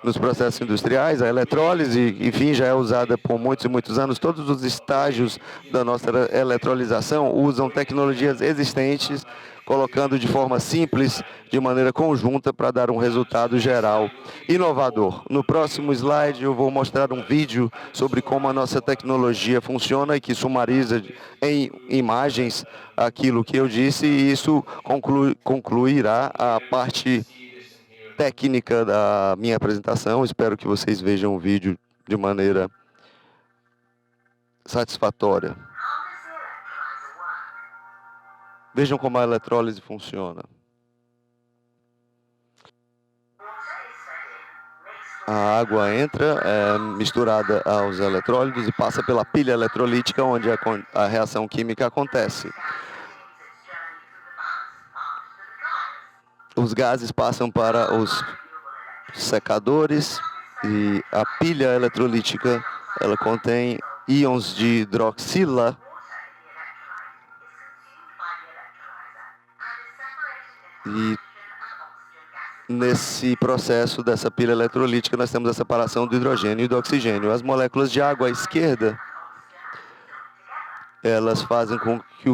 nos processos industriais. A eletrólise, enfim, já é usada por muitos e muitos anos. Todos os estágios da nossa eletrolização usam tecnologias existentes, colocando de forma simples, de maneira conjunta, para dar um resultado geral inovador. No próximo slide eu vou mostrar um vídeo sobre como a nossa tecnologia funciona e que sumariza em imagens aquilo que eu disse, e isso concluirá a parte técnica da minha apresentação. Espero que vocês vejam o vídeo de maneira satisfatória. Vejam como a eletrólise funciona. A água entra, é misturada aos eletrólitos e passa pela pilha eletrolítica, onde a reação química acontece. Os gases passam para os secadores e a pilha eletrolítica, ela contém íons de hidroxila e nesse processo dessa pilha eletrolítica nós temos a separação do hidrogênio e do oxigênio. As moléculas de água à esquerda, elas fazem com que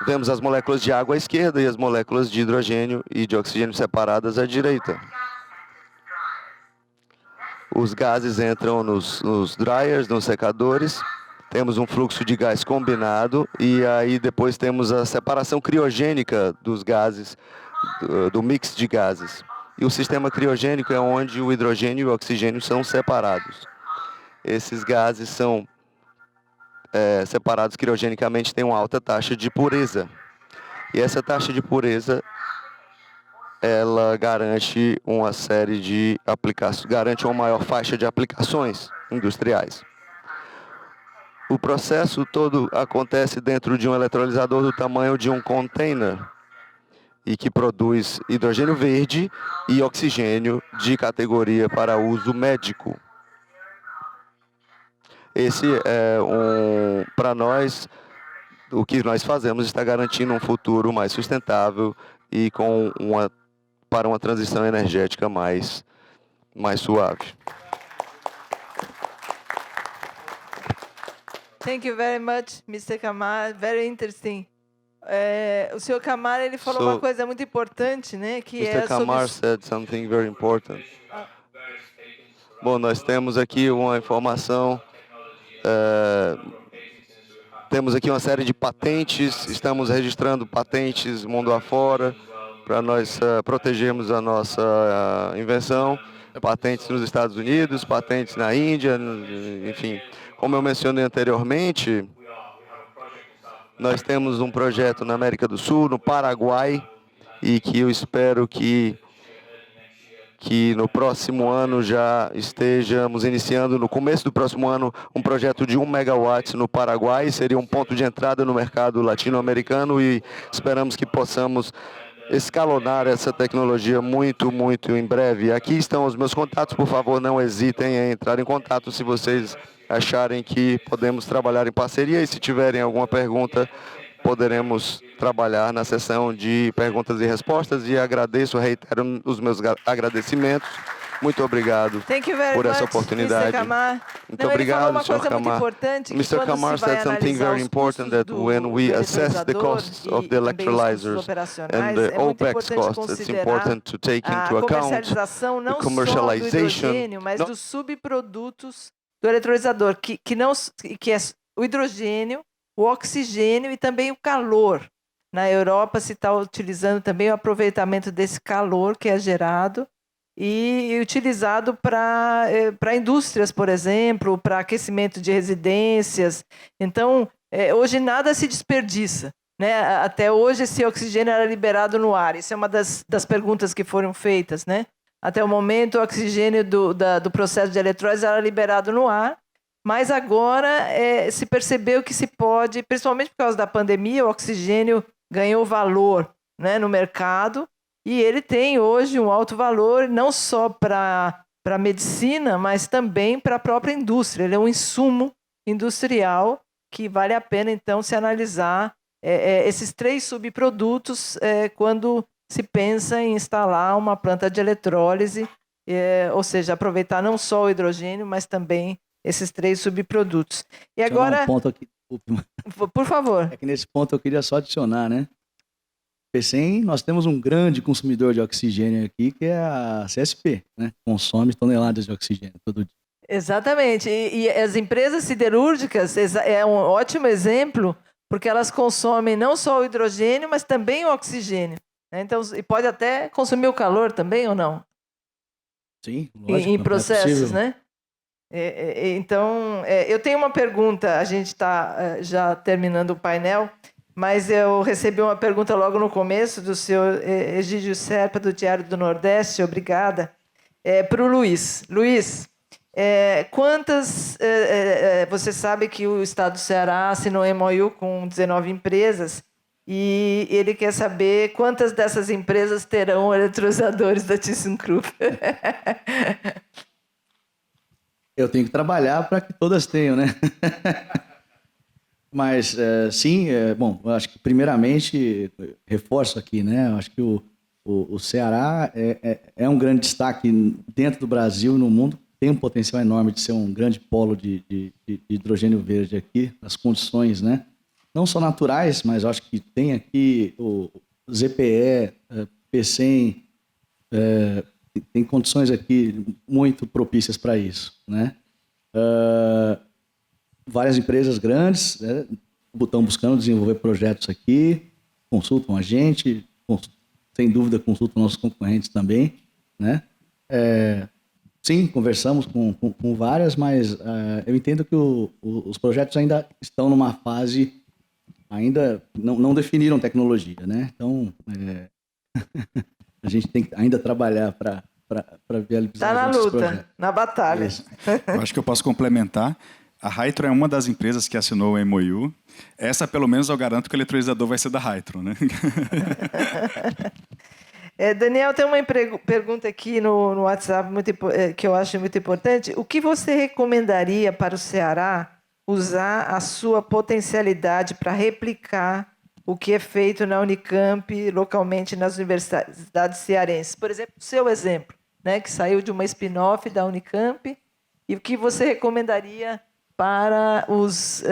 vemos as moléculas de água à esquerda e as moléculas de hidrogênio e de oxigênio separadas à direita. Os gases entram nos dryers, nos secadores. Temos um fluxo de gás combinado e aí depois temos a separação criogênica dos gases, do mix de gases. E o sistema criogênico é onde o hidrogênio e o oxigênio são separados. Esses gases são separados criogenicamente, têm uma alta taxa de pureza. E essa taxa de pureza, ela garante uma série de aplicações, garante uma maior faixa de aplicações industriais. O processo todo acontece dentro de um eletrolisador do tamanho de um container e que produz hidrogênio verde e oxigênio de categoria para uso médico. Esse é para nós, o que nós fazemos está garantindo um futuro mais sustentável e para uma transição energética mais suave. Thank you very much, Mr. Kamar. Very interesting. O Sr. Kamar, ele falou uma coisa muito importante, né? Que Mr. Kamar said something very important. Bom, nós temos aqui uma informação. Temos aqui uma série de patentes. Estamos registrando patentes mundo afora para nós protegermos a nossa invenção. Patentes nos Estados Unidos, patentes na Índia, enfim. Como eu mencionei anteriormente, nós temos um projeto na América do Sul, no Paraguai, e que eu espero que no próximo ano já estejamos iniciando, no começo do próximo ano, um projeto de 1 megawatt no Paraguai. Seria um ponto de entrada no mercado latino-americano e esperamos que possamos escalonar essa tecnologia muito, muito em breve. Aqui estão os meus contatos, por favor, não hesitem em entrar em contato se vocês acharem que podemos trabalhar em parceria, e se tiverem alguma pergunta, poderemos trabalhar na sessão de perguntas e respostas, e reitero os meus agradecimentos. Muito obrigado por essa oportunidade. Muito obrigado, Sr. Kamar. Mr. Kamar said something very important, that when we assess the costs of the electrolyzers and the OPEX costs, it's important to take into account the commercialization, mas dos subprodutos do eletrolisador, que é o hidrogênio, o oxigênio e também o calor. Na Europa se está utilizando também o aproveitamento desse calor que é gerado e utilizado para indústrias, por exemplo, para aquecimento de residências. Então, hoje nada se desperdiça, né? Até hoje esse oxigênio era liberado no ar. Isso é uma das perguntas que foram feitas, né? Até o momento, o oxigênio do processo de eletrólise era liberado no ar, mas agora se percebeu que se pode, principalmente por causa da pandemia, o oxigênio ganhou valor, né, no mercado, e ele tem hoje um alto valor não só para a medicina, mas também para a própria indústria. Ele é um insumo industrial que vale a pena, então, se analisar esses 3 subprodutos quando se pensa em instalar uma planta de eletrólise, ou seja, aproveitar não só o hidrogênio, mas também esses 3 subprodutos. E agora, um ponto aqui. por favor. É que nesse ponto eu queria só adicionar, né? PCM, nós temos um grande consumidor de oxigênio aqui, que é a CSP, né? Consome toneladas de oxigênio todo dia. Exatamente. E as empresas siderúrgicas é um ótimo exemplo, porque elas consomem não só o hidrogênio, mas também o oxigênio. Então, e pode até consumir o calor também, ou não? Sim, lógico. Em processos, né? Então, eu tenho uma pergunta, a gente está já terminando o painel, mas eu recebi uma pergunta logo no começo do senhor Egídio Serpa, do Diário do Nordeste, obrigada, para o Luiz. Luiz, você sabe que o Estado do Ceará assinou MOU com 19 empresas, e ele quer saber quantas dessas empresas terão eletrolisadores da ThyssenKrupp. Eu tenho que trabalhar para que todas tenham, né? Mas, sim, bom, eu acho que, primeiramente, reforço aqui, né? Eu acho que o Ceará é um grande destaque dentro do Brasil e no mundo. Tem um potencial enorme de ser um grande polo de hidrogênio verde aqui, as condições, né? Não só naturais, mas eu acho que tem aqui o ZPE, PCM, tem condições aqui muito propícias para isso, né? Várias empresas grandes, né, estão buscando desenvolver projetos aqui, consultam a gente, sem dúvida consultam nossos concorrentes também, né? Sim, conversamos com várias, mas eu entendo que os projetos ainda estão numa fase, ainda não definiram tecnologia, né? Então, a gente tem que ainda trabalhar para viabilizar. Está na luta, projetos. Na batalha. Isso. Eu acho que eu posso complementar. A Hytron é uma das empresas que assinou o MOU. Essa, pelo menos, eu garanto que o eletrolisador vai ser da Hytron, né? Daniel, tem uma pergunta aqui no WhatsApp que eu acho muito importante. O que você recomendaria para o Ceará usar a sua potencialidade para replicar o que é feito na Unicamp, localmente nas universidades cearenses? Por exemplo, o seu exemplo, né, que saiu de uma spin-off da Unicamp, e o que você recomendaria para os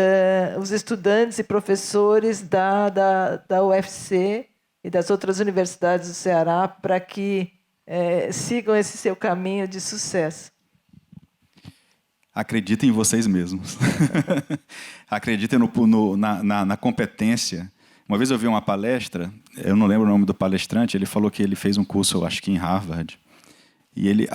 estudantes e professores da UFC e das outras universidades do Ceará para que sigam esse seu caminho de sucesso? Acreditem em vocês mesmos. Acreditem na competência. Uma vez eu vi uma palestra, eu não lembro o nome do palestrante, ele falou que ele fez um curso, eu acho que em Harvard, e ele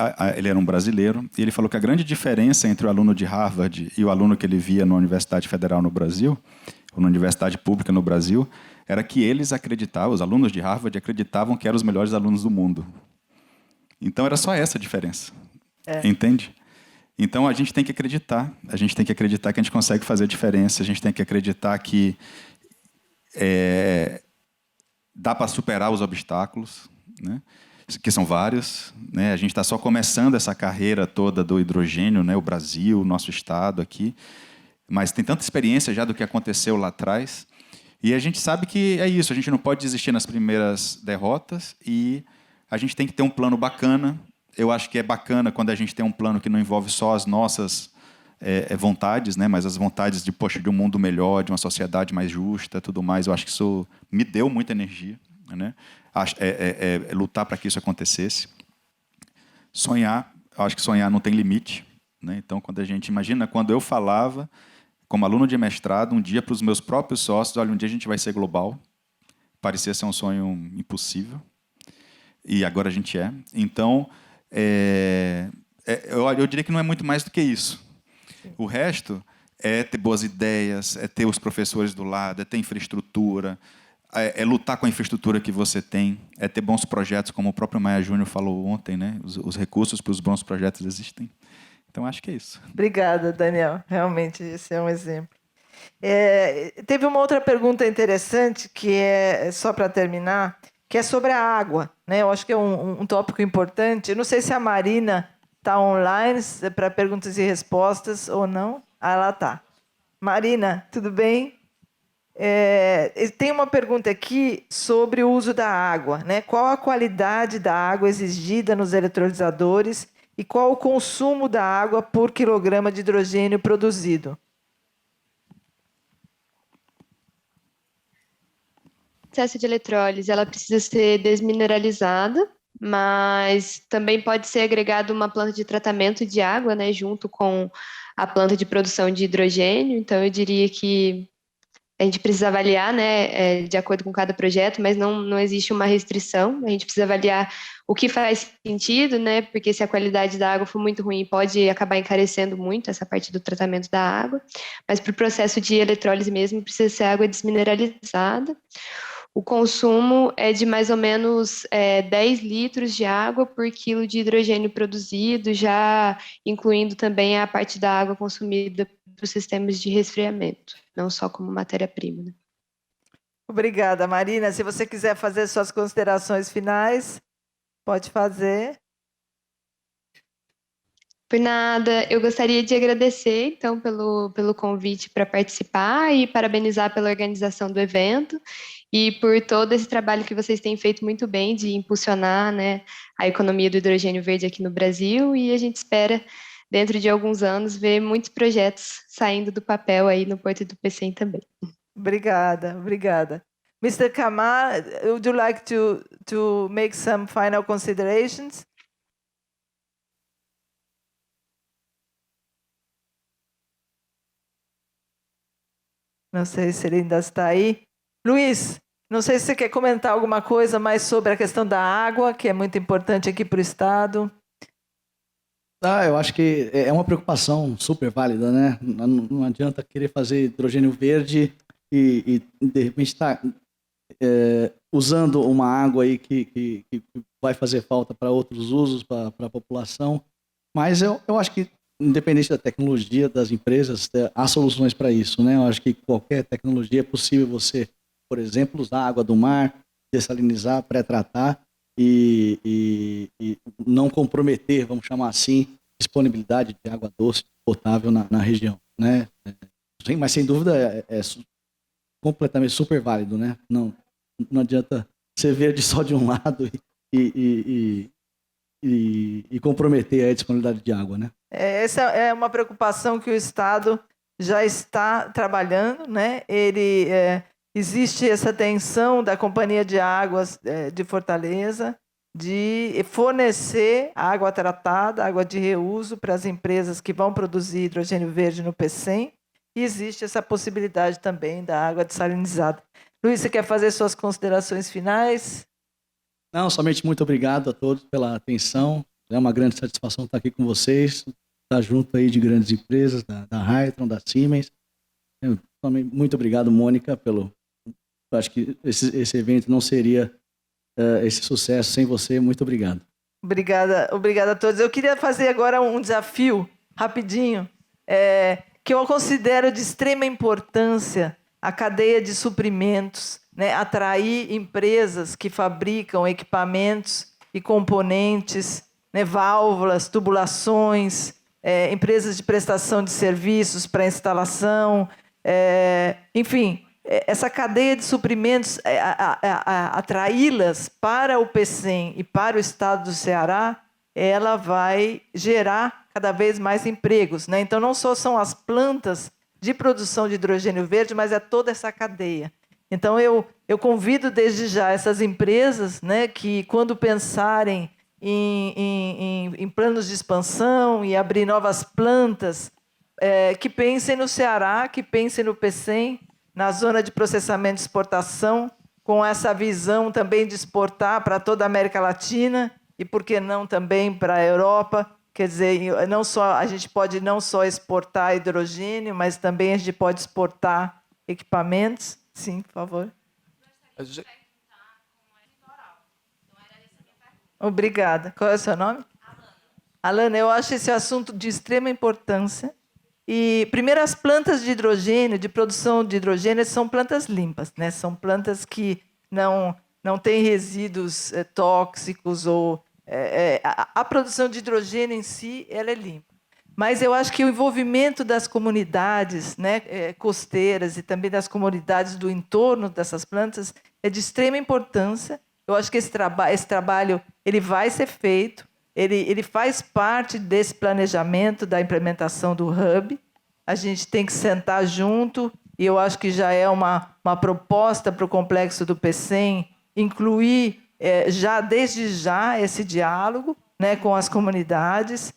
era um brasileiro, e ele falou que a grande diferença entre o aluno de Harvard e o aluno que ele via na Universidade Federal no Brasil, ou na Universidade Pública no Brasil, era que eles acreditavam, os alunos de Harvard acreditavam que eram os melhores alunos do mundo. Então era só essa a diferença. Entende? Então a gente tem que acreditar que a gente consegue fazer a diferença, a gente tem que acreditar que dá para superar os obstáculos, né? Que são vários, né? A gente está só começando essa carreira toda do hidrogênio, né? O Brasil, o nosso estado aqui, mas tem tanta experiência já do que aconteceu lá atrás, e a gente sabe que é isso, a gente não pode desistir nas primeiras derrotas, e a gente tem que ter um plano bacana. Eu acho que é bacana quando a gente tem um plano que não envolve só as nossas vontades, né? Mas as vontades de um mundo melhor, de uma sociedade mais justa, tudo mais. Eu acho que isso me deu muita energia, né? Lutar para que isso acontecesse. Sonhar, eu acho que sonhar não tem limite, né? Então, quando a gente imagina, quando eu falava como aluno de mestrado, um dia para os meus próprios sócios, olha, um dia a gente vai ser global. Parecia ser um sonho impossível. E agora a gente é. Então, eu diria que não é muito mais do que isso. O resto é ter boas ideias, é ter os professores do lado, é ter infraestrutura. é lutar com a infraestrutura que você tem, é ter bons projetos, como o próprio Maia Júnior falou ontem, né? Os recursos para os bons projetos existem. Então, acho que é isso. Obrigada, Daniel. Realmente, esse é um exemplo. Teve uma outra pergunta interessante, que é, só para terminar, que é sobre a água, né? Eu acho que é um tópico importante. Eu não sei se a Marina está online para perguntas e respostas ou não. Ah, ela está. Marina, tudo bem? Tem uma pergunta aqui sobre o uso da água, né? Qual a qualidade da água exigida nos eletrolisadores e qual o consumo da água por quilograma de hidrogênio produzido? O processo de eletrólise, ela precisa ser desmineralizada, mas também pode ser agregado uma planta de tratamento de água, né, junto com a planta de produção de hidrogênio. Então, eu diria que a gente precisa avaliar, né, de acordo com cada projeto, mas não existe uma restrição. A gente precisa avaliar o que faz sentido, né, porque se a qualidade da água for muito ruim, pode acabar encarecendo muito essa parte do tratamento da água. Mas para o processo de eletrólise mesmo, precisa ser água desmineralizada. O consumo é de mais ou menos 10 litros de água por quilo de hidrogênio produzido, já incluindo também a parte da água consumida para os sistemas de resfriamento, não só como matéria-prima. Né? Obrigada, Marina. Se você quiser fazer suas considerações finais, pode fazer. Por nada, eu gostaria de agradecer, então, pelo convite para participar e parabenizar pela organização do evento e por todo esse trabalho que vocês têm feito muito bem de impulsionar, né, a economia do hidrogênio verde aqui no Brasil, e a gente espera, dentro de alguns anos, ver muitos projetos saindo do papel aí no Porto do Pecém também. Obrigada, obrigada. Mr. Kamal, would you like to make some final considerations? Não sei se ele ainda está aí. Luiz, não sei se você quer comentar alguma coisa mais sobre a questão da água, que é muito importante aqui para o Estado. Eu acho que é uma preocupação super válida, né? Não adianta querer fazer hidrogênio verde e de repente estar usando uma água aí que vai fazer falta para outros usos, para a população. Mas eu acho que, independente da tecnologia das empresas, há soluções para isso, né? Eu acho que qualquer tecnologia é possível você, por exemplo, usar a água do mar, dessalinizar, pré-tratar e não comprometer, vamos chamar assim, disponibilidade de água doce potável na região, né? Mas sem dúvida é completamente super válido, né? Não adianta ser verde só de um lado e comprometer a disponibilidade de água, né? Essa é uma preocupação que o Estado já está trabalhando, né? Existe essa tensão da Companhia de Águas de Fortaleza de fornecer água tratada, água de reuso para as empresas que vão produzir hidrogênio verde no Pecém, e existe essa possibilidade também da água dessalinizada. Luiz, você quer fazer suas considerações finais? Não, somente muito obrigado a todos pela atenção. É uma grande satisfação estar aqui com vocês, estar junto aí de grandes empresas, da Hytron, da Siemens. Muito obrigado, Mônica, eu acho que esse evento não seria esse sucesso sem você. Muito obrigado. Obrigada a todos. Eu queria fazer agora um desafio, rapidinho, que eu considero de extrema importância a cadeia de suprimentos, né? Atrair empresas que fabricam equipamentos e componentes, né? Válvulas, tubulações, empresas de prestação de serviços para instalação, enfim, essa cadeia de suprimentos, atraí-las para o Pecém e para o estado do Ceará, ela vai gerar cada vez mais empregos, né? Então, não só são as plantas de produção de hidrogênio verde, mas é toda essa cadeia. Então, eu convido desde já essas empresas, né, que, quando pensarem em planos de expansão e abrir novas plantas, que pensem no Ceará, que pensem no Pecém, na zona de processamento e exportação, com essa visão também de exportar para toda a América Latina e, por que não, também para a Europa. Quer dizer, a gente pode não só exportar hidrogênio, mas também a gente pode exportar equipamentos. Sim, por favor. Obrigada. Qual é o seu nome? Alana, eu acho esse assunto de extrema importância. E, primeiro, as plantas de hidrogênio, de produção de hidrogênio, são plantas limpas, né? São plantas que não têm resíduos tóxicos. A produção de hidrogênio em si ela é limpa. Mas eu acho que o envolvimento das comunidades, né, costeiras e também das comunidades do entorno dessas plantas é de extrema importância. Eu acho que esse trabalho ele vai ser feito, ele faz parte desse planejamento da implementação do Hub. A gente tem que sentar junto, e eu acho que já é uma proposta para o complexo do PCM incluir desde já esse diálogo, né, com as comunidades.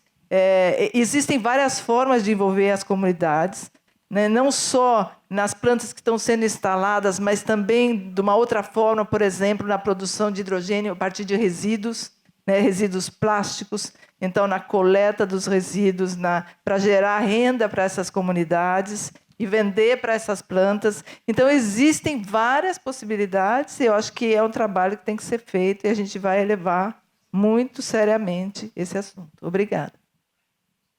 Existem várias formas de envolver as comunidades, né, não só nas plantas que estão sendo instaladas, mas também de uma outra forma, por exemplo, na produção de hidrogênio a partir de resíduos, né, resíduos plásticos. Então, na coleta dos resíduos, para gerar renda para essas comunidades e vender para essas plantas. Então, existem várias possibilidades, e eu acho que é um trabalho que tem que ser feito, e a gente vai elevar muito seriamente esse assunto. Obrigada.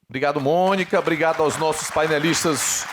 Obrigado, Mônica. Obrigado aos nossos painelistas.